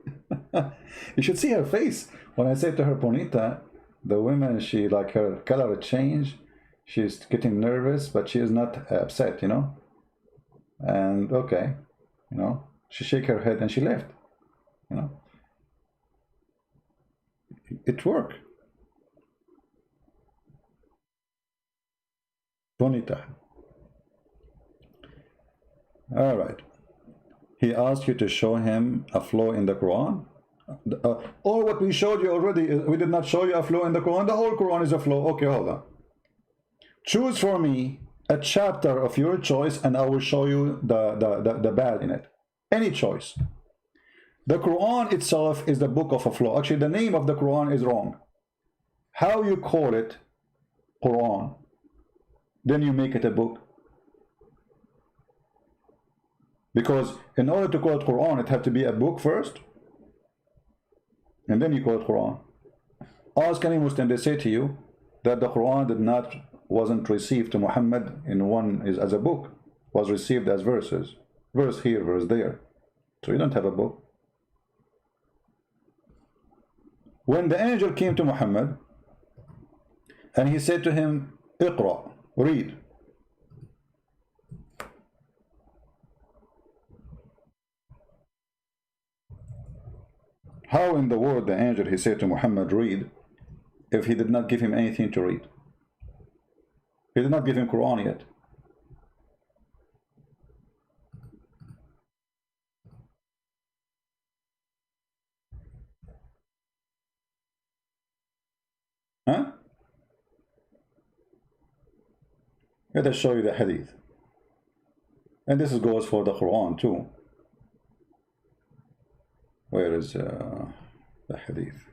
You should see her face. When I said to her, Bonita, the woman, she like her color changed. She's getting nervous, but she is not upset, you know. And okay, you know, she shake her head and she left, you know. It worked. Bonita. All right. He asked you to show him a flaw in the Quran. All what we showed you already, we did not show you a flaw in the Quran. The whole Quran is a flaw. Okay, hold on. Choose for me a chapter of your choice and I will show you the bad in it. Any choice. The Quran itself is the book of a flaw. Actually, the name of the Quran is wrong. How you call it Quran, then you make it a book. Because in order to call it Quran, it had to be a book first, and then you call it Quran. Ask any Muslim, they say to you that the Quran wasn't received to Muhammad as a book, was received as verses, verse here, verse there. So you don't have a book. When the angel came to Muhammad and he said to him, Iqra, read. How in the world the angel, he said to Muhammad, read, if he did not give him anything to read? He did not give him Quran yet. Huh? Let us show you the hadith. And this goes for the Quran too. Where is the hadith?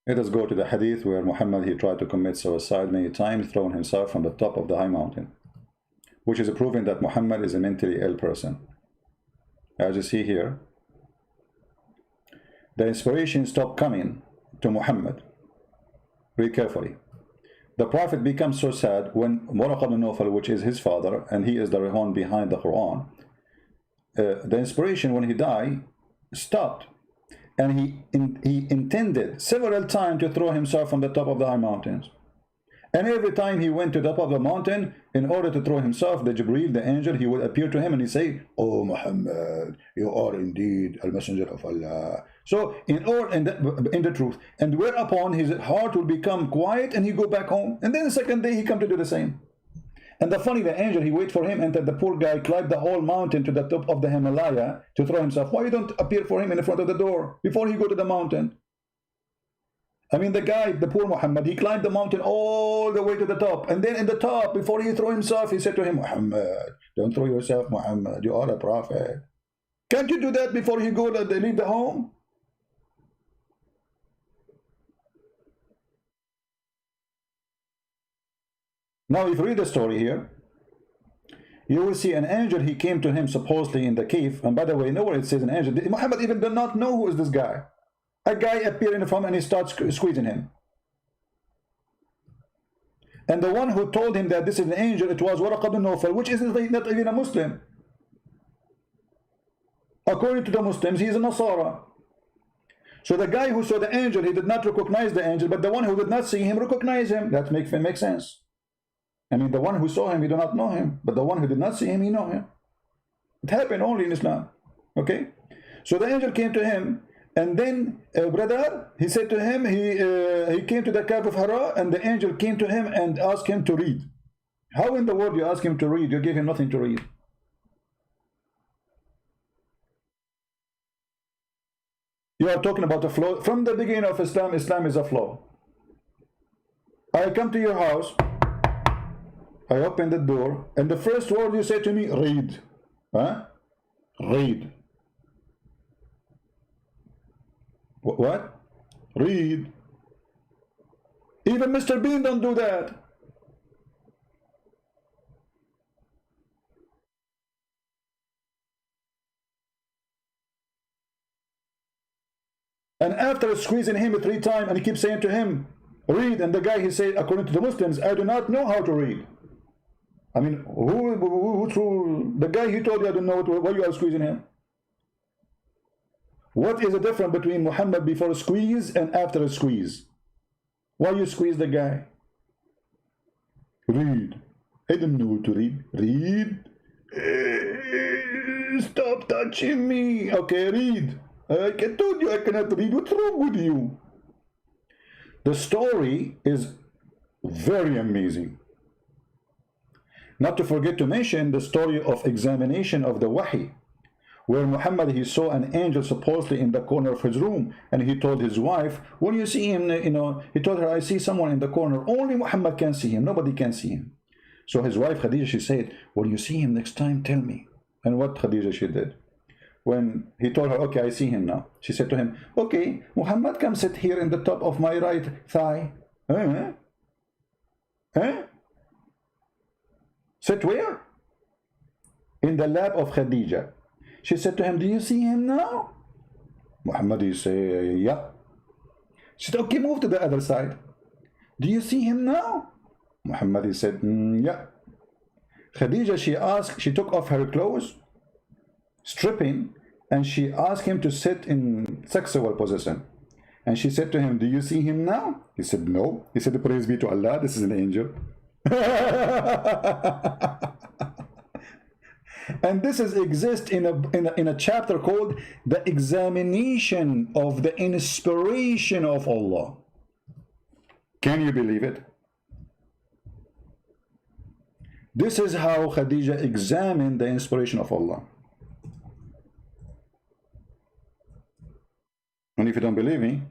Let us go to the hadith where Muhammad, he tried to commit suicide many times, throwing himself from the top of the high mountain, which is proving that Muhammad is a mentally ill person. As you see here, the inspiration stopped coming to Muhammad. Read carefully. The Prophet becomes so sad when Waraq ibn Nawfal, which is his father, and he is the Rehan behind the Quran, the inspiration when he died stopped. And he intended several times to throw himself from the top of the high mountains. And every time he went to the top of the mountain, in order to throw himself, the Jibreel, the angel, he would appear to him and he say, "Oh Muhammad, you are indeed a messenger of Allah." So in the truth, and whereupon his heart will become quiet and he go back home. And then the second day he come to do the same. And the funny, the angel, he wait for him, and that the poor guy climbed the whole mountain to the top of the Himalaya to throw himself. Why you don't appear for him in the front of the door before he go to the mountain? I mean, the guy, the poor Muhammad, he climbed the mountain all the way to the top. And then in the top, before he threw himself, he said to him, "Muhammad, don't throw yourself, Muhammad. You are a prophet. Can't you do that before he go to leave the home?" Now, if you read the story here, you will see an angel, he came to him supposedly in the cave. And by the way, nowhere it says an angel. Muhammad even did not know who is this guy. A guy appeared in front and he starts squeezing him. And the one who told him that this is an angel, it was Waraq ibn Nawfal, which is not even a Muslim. According to the Muslims, he is a Nasara. So the guy who saw the angel, he did not recognize the angel, but the one who did not see him recognized him. That makes sense. I mean, the one who saw him, he did not know him, but the one who did not see him, he know him. It happened only in Islam. Okay? So the angel came to him, and then, brother, he said to him, he came to the cave of Hira, and the angel came to him and asked him to read. How in the world you ask him to read? You give him nothing to read. You are talking about a flaw. From the beginning of Islam, Islam is a flaw. I come to your house, I open the door, and the first word you say to me, read. Huh? Read. What? Read. Even Mr. Bean don't do that. And after squeezing him 3 times, and he keeps saying to him, read, and the guy, he said, according to the Muslims, I do not know how to read. I mean, who threw the guy? He told you I don't know why you are squeezing him. What is the difference between Muhammad before a squeeze and after a squeeze? Why you squeeze the guy? Read. I don't know what to read. Read. Stop touching me. Okay, read. I told you I cannot read. What's wrong with you? The story is very amazing. Not to forget to mention the story of examination of the Wahi, where Muhammad, he saw an angel supposedly in the corner of his room, and he told his wife, when you see him, he told her, I see someone in the corner. Only Muhammad can see him. Nobody can see him. So his wife Khadija, she said, when you see him next time, tell me. And what Khadija, she did? When he told her, okay, I see him now, she said to him, okay, Muhammad, come sit here in the top of my right thigh. Sit where? In the lap of Khadija. She said to him, do you see him now? Muhammad, he said, yeah. She said, okay, move to the other side. Do you see him now? Muhammad, he said, yeah. Khadija, she took off her clothes, stripping, and she asked him to sit in sexual position. And she said to him, do you see him now? He said, no. He said, praise be to Allah, this is an angel. And this exists in a chapter called the examination of the inspiration of Allah. Can you believe it? This is how Khadija examined the inspiration of Allah. And if you don't believe me,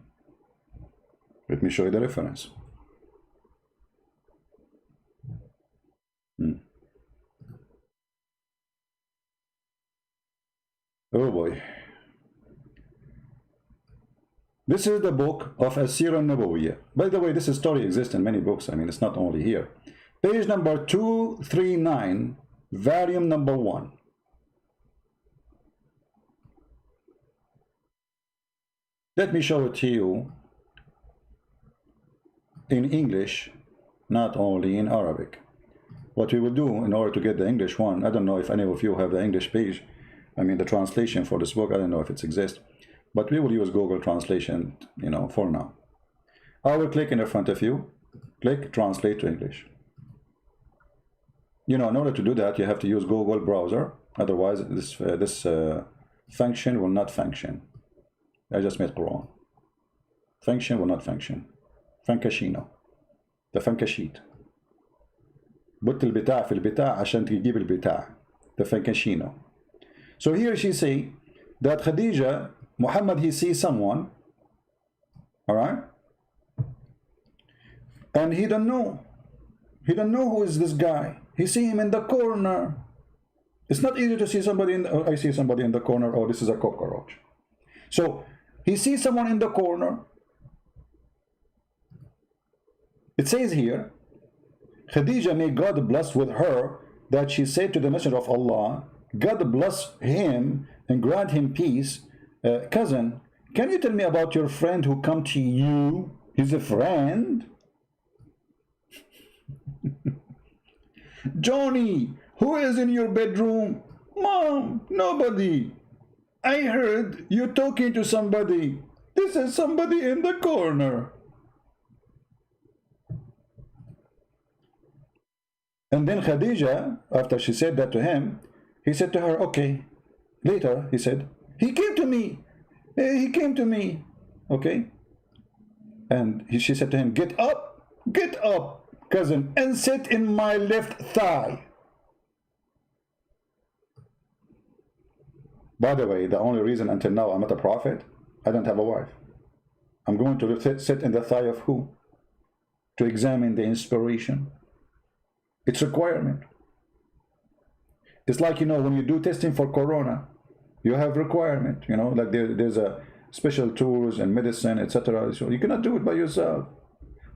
let me show you the reference. Oh boy. This is the book of As-Sirah Nabawiyya. By the way, this story exists in many books. I mean, it's not only here. Page number 239, volume number 1. Let me show it to you in English, not only in Arabic. What we will do in order to get the English one, I don't know if any of you have the English page, I mean the translation for this book, I don't know if it exists, but we will use Google Translation, for now. I will click in front of you, click Translate to English. In order to do that, you have to use Google browser, otherwise this function will not function. I just made Quran. Function will not function. Funkashino. The Funkashit. بط البتاع في البتاع عشان تجيب البتاع. The Funkashino. So here she say that Khadija, Muhammad, he sees someone, all right, and he don't know who is this guy. He see him in the corner. It's not easy to see somebody I see somebody in the corner, or this is a cockroach. So he sees someone in the corner. It says here, Khadija, may God bless with her, that she said to the Messenger of Allah, God bless him and grant him peace. Cousin, can you tell me about your friend who come to you? He's a friend? Johnny, who is in your bedroom? Mom, nobody. I heard you talking to somebody. This is somebody in the corner. And then Khadija, after she said that to him, he said to her, okay. Later, he said, he came to me. He came to me. Okay. And she said to him, get up, cousin, and sit in my left thigh. By the way, the only reason until now I'm not a prophet, I don't have a wife. I'm going to sit in the thigh of who? To examine the inspiration. It's requirement. It's like, when you do testing for corona, you have requirement, like there's a special tools and medicine, etc. So you cannot do it by yourself.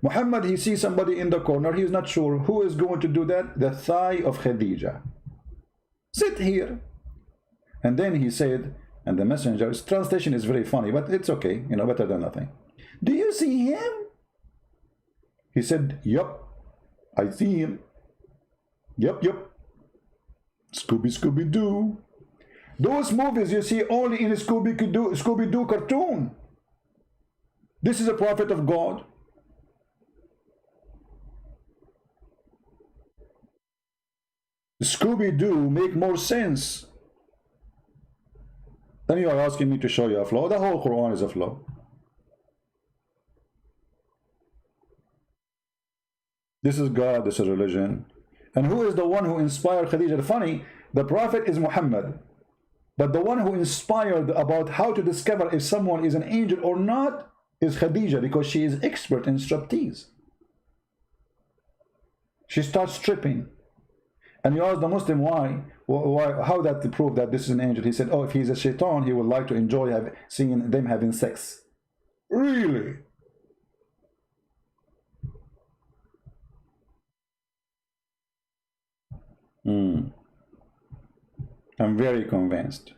Muhammad, he sees somebody in the corner, he's not sure who is going to do that. The thigh of Khadija. Sit here. And then he said, and the messenger's translation is very funny, but it's okay, better than nothing. Do you see him? He said, yup, I see him. Yep, yep. Scooby-Doo. Those movies you see only in Scooby-Doo cartoon. This is a prophet of God. Scooby-Doo make more sense. Then you are asking me to show you a flaw. The whole Quran is a flaw. This is God, this is religion. And who is the one who inspired Khadija? Funny, the prophet is Muhammad. But the one who inspired about how to discover if someone is an angel or not is Khadija, because she is expert in striptease. She starts stripping. And you ask the Muslim why, how that to prove that this is an angel. He said, oh, if he's a shaitan, he would like to enjoy seeing them having sex. Really? I'm very convinced.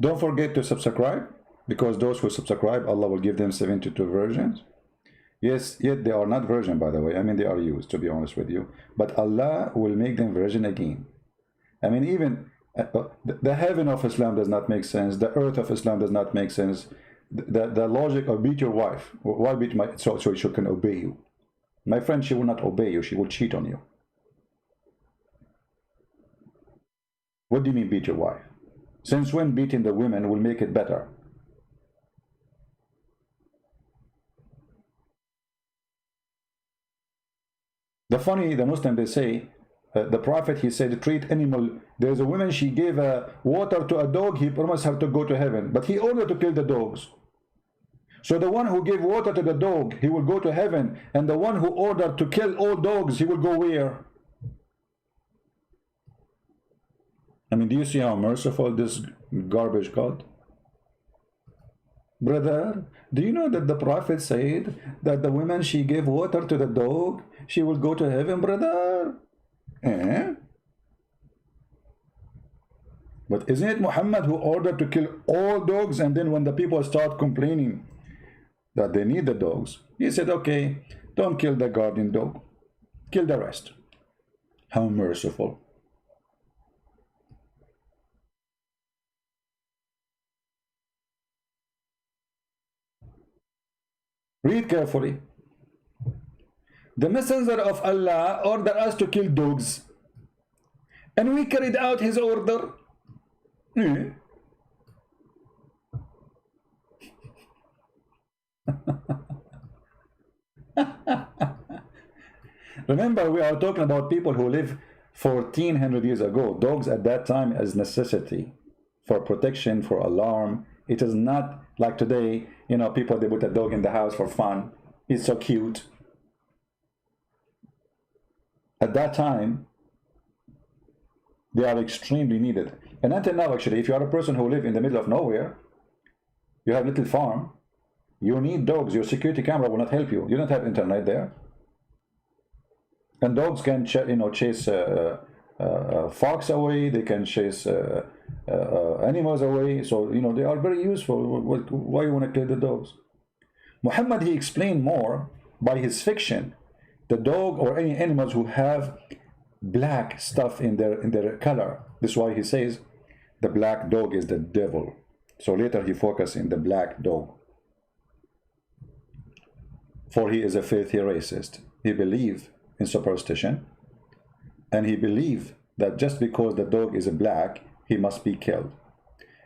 Don't forget to subscribe, because those who subscribe, Allah will give them 72 versions. Yes, yet they are not virgin, by the way. I mean, they are used, to be honest with you. But Allah will make them virgin again. I mean, even the heaven of Islam does not make sense. The earth of Islam does not make sense. The logic of beat your wife. Why beat so she can obey you? My friend, she will not obey you. She will cheat on you. What do you mean beat your wife? Since when beating the women will make it better? The Muslim, they say, the Prophet, he said, treat animal. There's a woman, she gave water to a dog, he promised her to go to heaven. But he ordered to kill the dogs. So the one who gave water to the dog, he will go to heaven. And the one who ordered to kill all dogs, he will go where? I mean, do you see how merciful this garbage got? Brother, do you know that the Prophet said that the woman, she gave water to the dog, she will go to heaven, brother? Eh? But isn't it Muhammad who ordered to kill all dogs, and then when the people start complaining that they need the dogs, he said, okay, don't kill the guardian dog, kill the rest. How merciful. Read carefully. The messenger of Allah ordered us to kill dogs, and we carried out his order. Remember, we are talking about people who live 1400 years ago. Dogs at that time as necessity for protection, for alarm. It is not like today, you know, people, they put a dog in the house for fun. It's so cute. At that time, they are extremely needed. And until now, actually, if you are a person who lives in the middle of nowhere, you have a little farm, you need dogs. Your security camera will not help you. You don't have internet there. And dogs can chase fox away. They can chase animals away. So, you know, they are very useful. Why you want to kill the dogs? Muhammad, he explained more by his fiction. The dog or any animals who have black stuff in their color. This is why he says the black dog is the devil. So later he focused in the black dog. For he is a filthy racist. He believed in superstition, and he believed that just because the dog is black, he must be killed.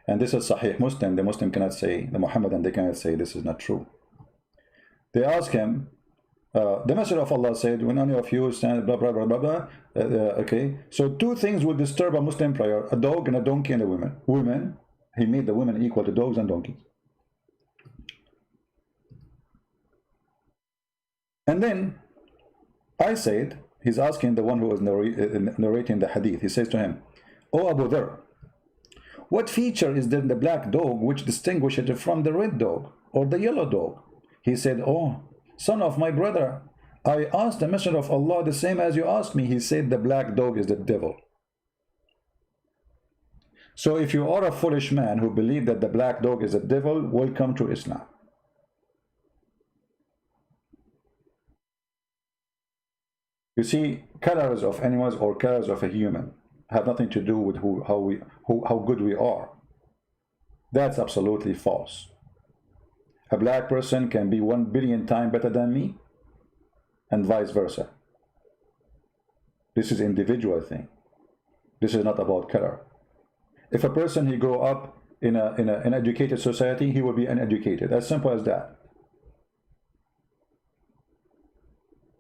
And this is Sahih Muslim. The Muslim cannot say, the Muhammadan, they cannot say this is not true. They ask him, the Messenger of Allah said, when any of you stand, blah, blah, blah, blah, blah. Okay, so two things would disturb a Muslim prayer: a dog and a donkey and a woman. Women, he made the women equal to dogs and donkeys. And then I said, he's asking the one who was narrating the hadith, he says to him, "O Abu Dharr, what feature is there in the black dog which distinguishes it from the red dog or the yellow dog?" He said, "Oh, son of my brother, I asked the Messenger of Allah the same as you asked me." He said, "The black dog is the devil." So if you are a foolish man who believes that the black dog is a devil, welcome to Islam. You see, colors of animals or colors of a human have nothing to do with how good we are. That's absolutely false. A black person can be 1 billion times better than me, and vice versa. This is individual thing. This is not about color. If a person he grow up in an educated society, he will be uneducated. As simple as that.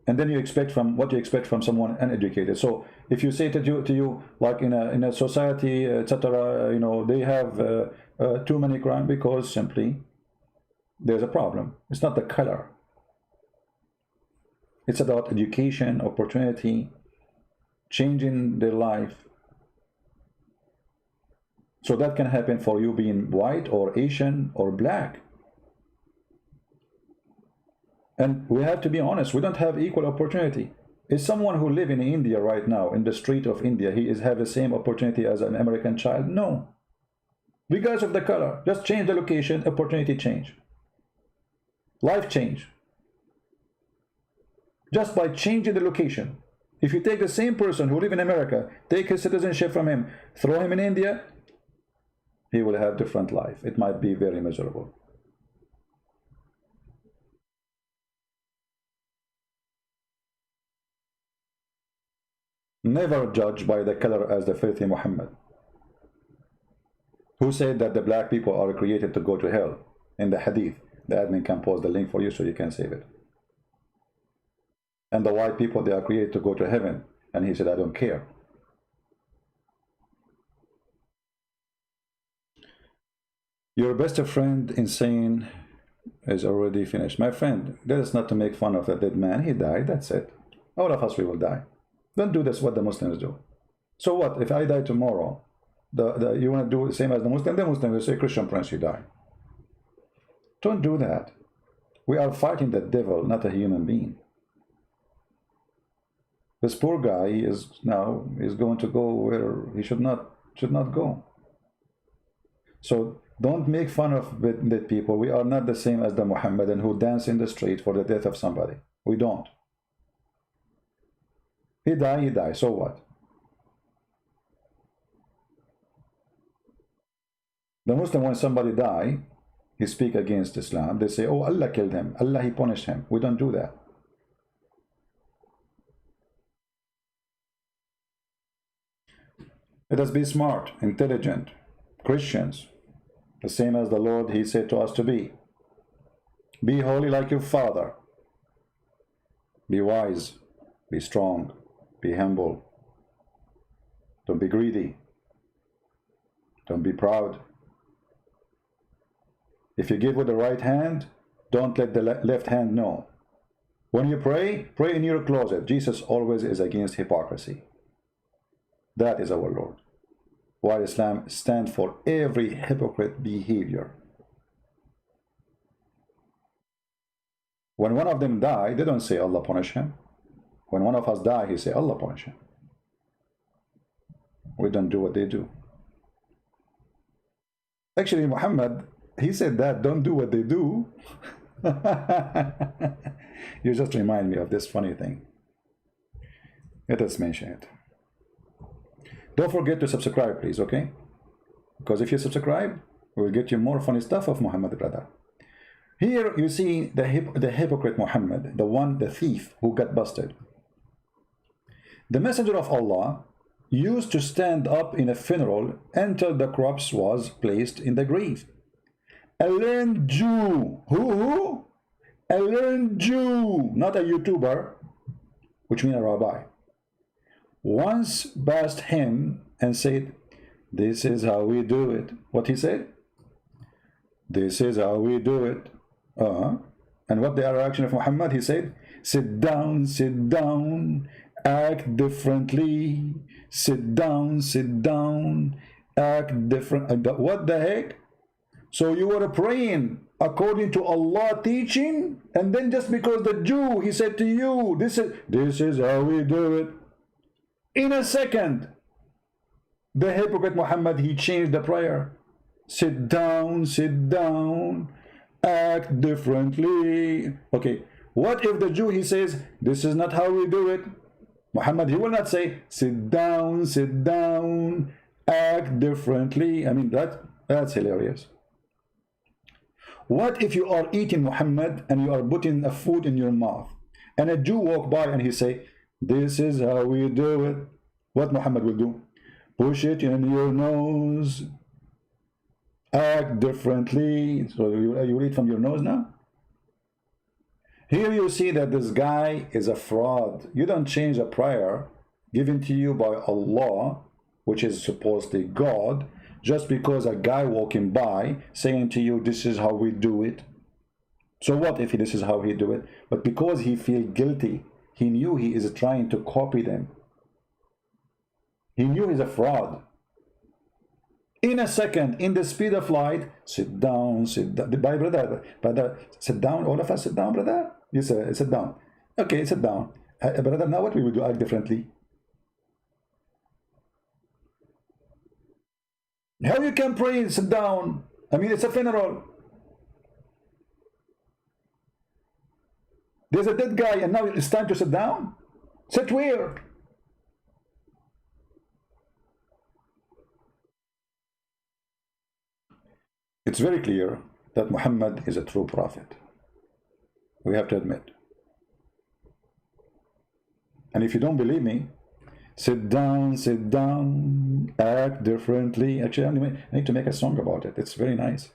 And then you expect from what you expect from someone uneducated. So if you say to you like in a society, etc., you know, they have too many crime because simply there's a problem. It's not the color. It's about education, opportunity, changing their life. So that can happen for you being white or Asian or black. And we have to be honest, we don't have equal opportunity. Is someone who live in India right now, in the street of India, he have the same opportunity as an American child? No. Regardless of the color, just change the location, opportunity change. Life change. Just by changing the location. If you take the same person who live in America, take his citizenship from him, throw him in India, he will have different life. It might be very miserable. Never judge by the color as the filthy Muhammad, who said that the black people are created to go to hell. In the hadith, the admin can post the link for you so you can save it. And the white people, they are created to go to heaven. And he said, I don't care. Your best friend insane is already finished. My friend, that is not to make fun of a dead man. He died, that's it. All of us, we will die. Don't do this what the Muslims do. So what, if I die tomorrow, you want to do the same as the Muslim will say, Christian Prince, you die. Don't do that. We are fighting the devil, not a human being. This poor guy is going to go where he should not go. So don't make fun of dead people. We are not the same as the Muhammadan who dance in the street for the death of somebody. We don't. He died, so what? The Muslim, when somebody die, he speak against Islam, they say, oh, Allah killed him, Allah, he punished him. We don't do that. Let us be smart, intelligent, Christians, the same as the Lord, he said to us to be. Be holy like your Father. Be wise, be strong, be humble. Don't be greedy. Don't be proud. If you give with the right hand, don't let the left hand know. When you pray, pray in your closet. Jesus always is against hypocrisy. That is our Lord. While Islam stands for every hypocrite behavior. When one of them die, they don't say Allah punish him. When one of us die, he say Allah punish him. We don't do what they do. Actually, Muhammad, he said that, don't do what they do. You just remind me of this funny thing. Let us mention it. Don't forget to subscribe, please, okay? Because if you subscribe, we will get you more funny stuff of Muhammad, brother. Here you see the hypocrite Muhammad, the thief who got busted. The messenger of Allah used to stand up in a funeral until the corpse was placed in the grave. A learned Jew, who? A learned Jew, not a YouTuber, which means a rabbi, once passed him and said, this is how we do it. What he said? This is how we do it. And what the reaction of Muhammad? He said, sit down, act differently. Sit down, act different. What the heck? So you were praying according to Allah teaching, and then just because the Jew, he said to you, this is how we do it. In a second, the hypocrite Muhammad, he changed the prayer. Sit down, act differently. Okay, what if the Jew, he says, this is not how we do it. Muhammad, he will not say, sit down, act differently. I mean, that's hilarious. What if you are eating, Muhammad, and you are putting a food in your mouth, and a Jew walk by and he say, this is how we do it? What Muhammad will do? Push it in your nose, act differently. So you eat from your nose now? Here you see that this guy is a fraud. You don't change a prayer given to you by Allah, which is supposedly God, just because a guy walking by saying to you, this is how we do it. So what if this is how he do it? But because he feel guilty, he knew he is trying to copy them. He knew he's a fraud. In a second, in the speed of light, sit down, brother, sit down, all of us sit down, brother. You say, sit down. Okay, sit down. Brother, now what we will do, act differently. How you can pray, sit down? I mean, it's a funeral. There's a dead guy and now it's time to sit down? Sit where? It's very clear that Muhammad is a true prophet. We have to admit. And if you don't believe me, sit down, act differently. Actually, anyway, I need to make a song about it. It's very nice.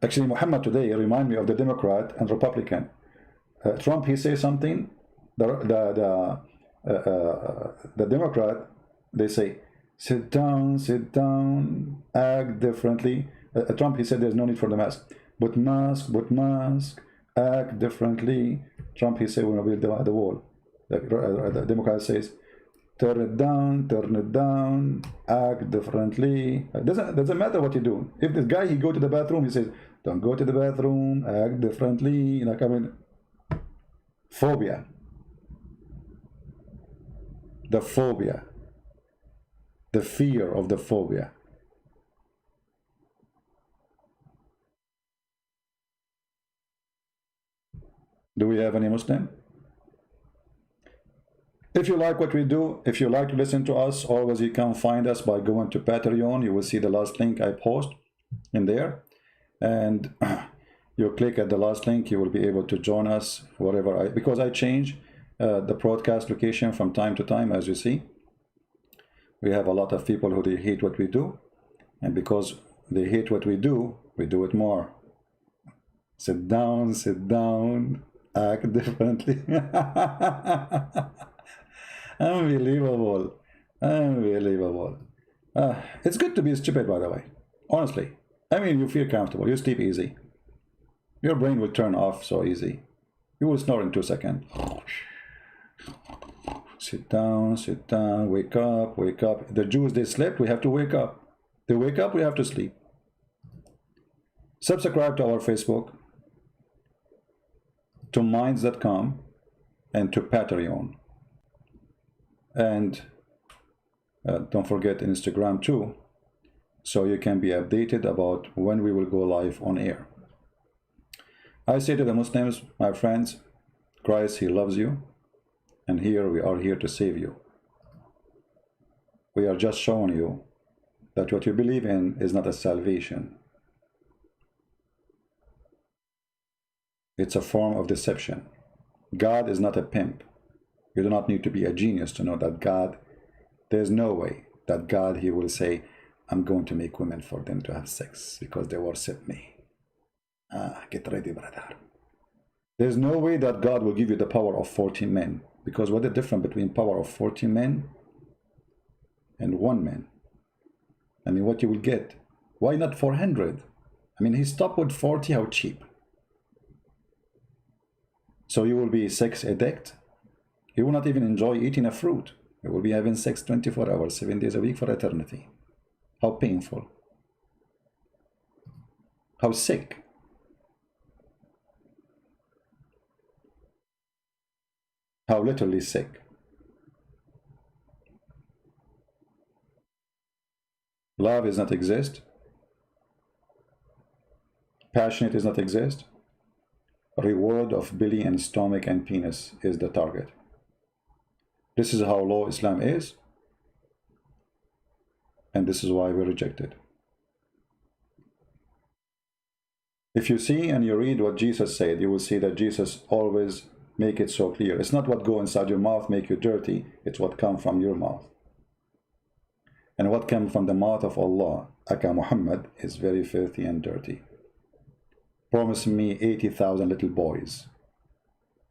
Actually, Muhammad today remind me of the Democrat and Republican. Trump, he says something. The Democrat, they say, sit down, act differently. Trump, he said there's no need for the mask. But mask, act differently. Trump, he said, we're going to build the wall. The Democrat says, turn it down, act differently. It doesn't matter what you do. If this guy, he go to the bathroom, he says, don't go to the bathroom, act differently. Like, I mean, phobia. The phobia. The fear of the phobia. Do we have any Muslim? If you like what we do, if you like to listen to us, always you can find us by going to Patreon. You will see the last link I post in there. And you click at the last link, you will be able to join us wherever because I change the broadcast location from time to time, as you see. We have a lot of people who they hate what we do. And because they hate what we do it more. Sit down, act differently. Unbelievable. It's good to be stupid, by the way. Honestly. I mean, you feel comfortable. You sleep easy. Your brain will turn off so easy. You will snore in 2 seconds. Sit down, wake up. The Jews, they slept, we have to wake up. They wake up, we have to sleep. Subscribe to our Facebook, to minds.com, and to Patreon. And don't forget Instagram too, so you can be updated about when we will go live on air. I say to the Muslims, my friends, Christ, he loves you, and here we are here to save you. We are just showing you that what you believe in is not a salvation. It's a form of deception. God is not a pimp. You do not need to be a genius to know that God, there's no way that God, he will say, I'm going to make women for them to have sex because they worship me. Get ready, brother. There's no way that God will give you the power of 40 men, because what is the difference between power of 40 men and 1 man? I mean, what you will get? Why not 400? I mean, he stopped with 40, how cheap. So you will be sex addict. You will not even enjoy eating a fruit. You will be having sex 24 hours, 7 days a week for eternity. How painful. How sick. How literally sick. Love does not exist. Passionate does not exist. reward of belly and stomach and penis is the target. This is how low Islam is, and this is why we reject it. If you see and you read what Jesus said, you will see that Jesus always make it so clear. It's not what go inside your mouth make you dirty, it's what come from your mouth. And what comes from the mouth of Allah, Aka Muhammad, is very filthy and dirty. Promise me 80,000 little boys.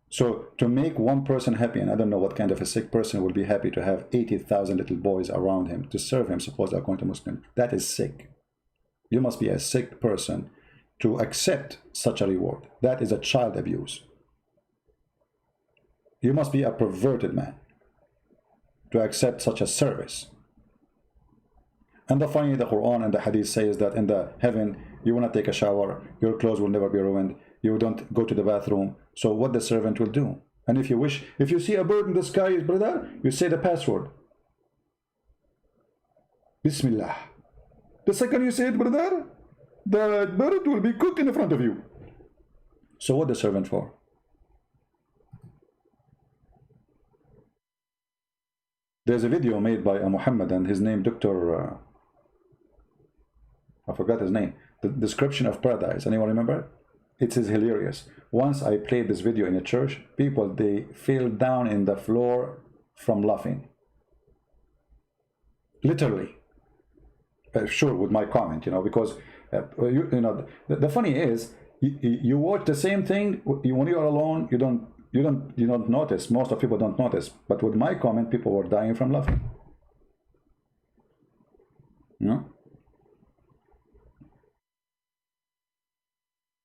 So to make one person happy, and I don't know what kind of a sick person will be happy to have 80,000 little boys around him to serve him, suppose according to Muslim. That is sick. You must be a sick person to accept such a reward. That is a child abuse. You must be a perverted man to accept such a service. And the funny, the Quran and the Hadith says that in the heaven, you will not take a shower, your clothes will never be ruined, you don't go to the bathroom. So what the servant will do? And if you wish, if you see a bird in the sky, brother, you say the password. Bismillah. The second you say it, brother, the bird will be cooked in front of you. So what the servant for? There's a video made by a Muhammadan, his name Dr. I forgot his name. The description of paradise. Anyone remember? It is hilarious. Once I played this video in a church, people, they fell down in the floor from laughing. Literally. Sure, with my comment, you know, because you know, the funny is, you watch the same thing when you are alone. You don't notice. Most of people don't notice. But with my comment, people were dying from laughing. You know?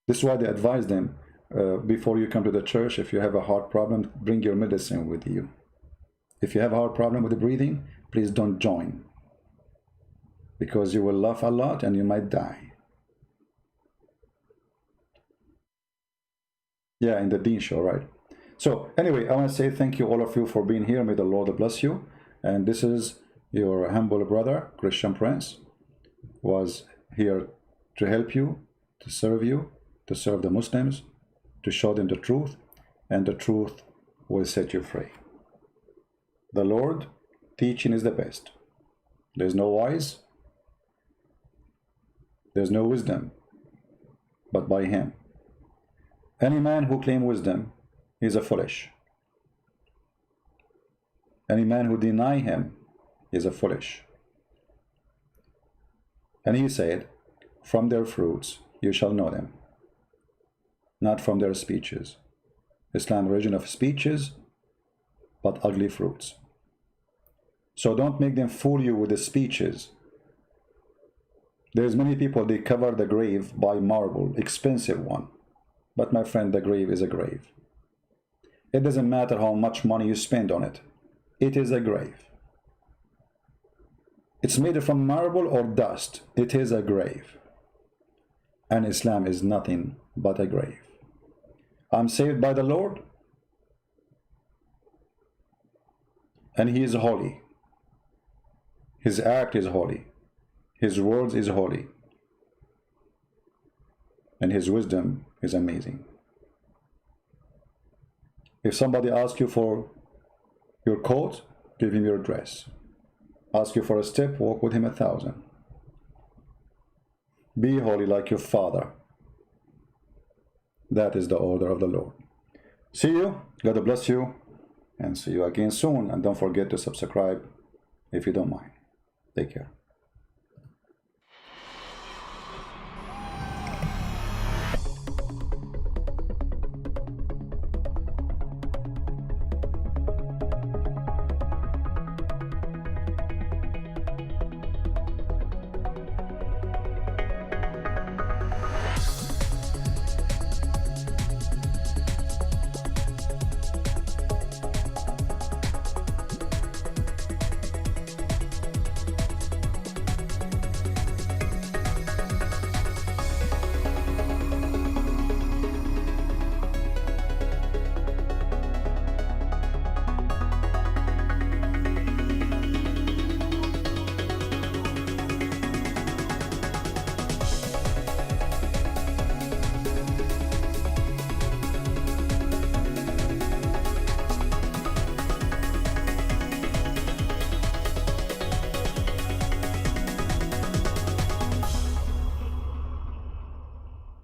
This is why they advise them before you come to the church, if you have a heart problem, bring your medicine with you. If you have a heart problem with the breathing, please don't join, because you will laugh a lot and you might die. Yeah, in the Deen show, right? So anyway, I want to say thank you all of you for being here. May the Lord bless you. And this is your humble brother, Christian Prince, was here to help you, to serve you, to serve the Muslims, to show them the truth, and the truth will set you free. The Lord teaching is the best. There's no wise, there's no wisdom, but by him. Any man who claims wisdom is a foolish. Any man who deny him is a foolish. And he said, from their fruits you shall know them, not from their speeches. Islam, religion of speeches, but ugly fruits. So don't make them fool you with the speeches. There's many people, they cover the grave by marble, expensive one. But my friend, the grave is a grave. It doesn't matter how much money you spend on it. It is a grave. It's made from marble or dust. It is a grave. And Islam is nothing but a grave. I'm saved by the Lord, and he is holy. His act is holy. His words is holy. And his wisdom is amazing. If somebody asks you for your coat, give him your dress. Ask you for a step, walk with him 1,000. Be holy like your Father. That is the order of the Lord. See you. God bless you. And see you again soon. And don't forget to subscribe if you don't mind. Take care.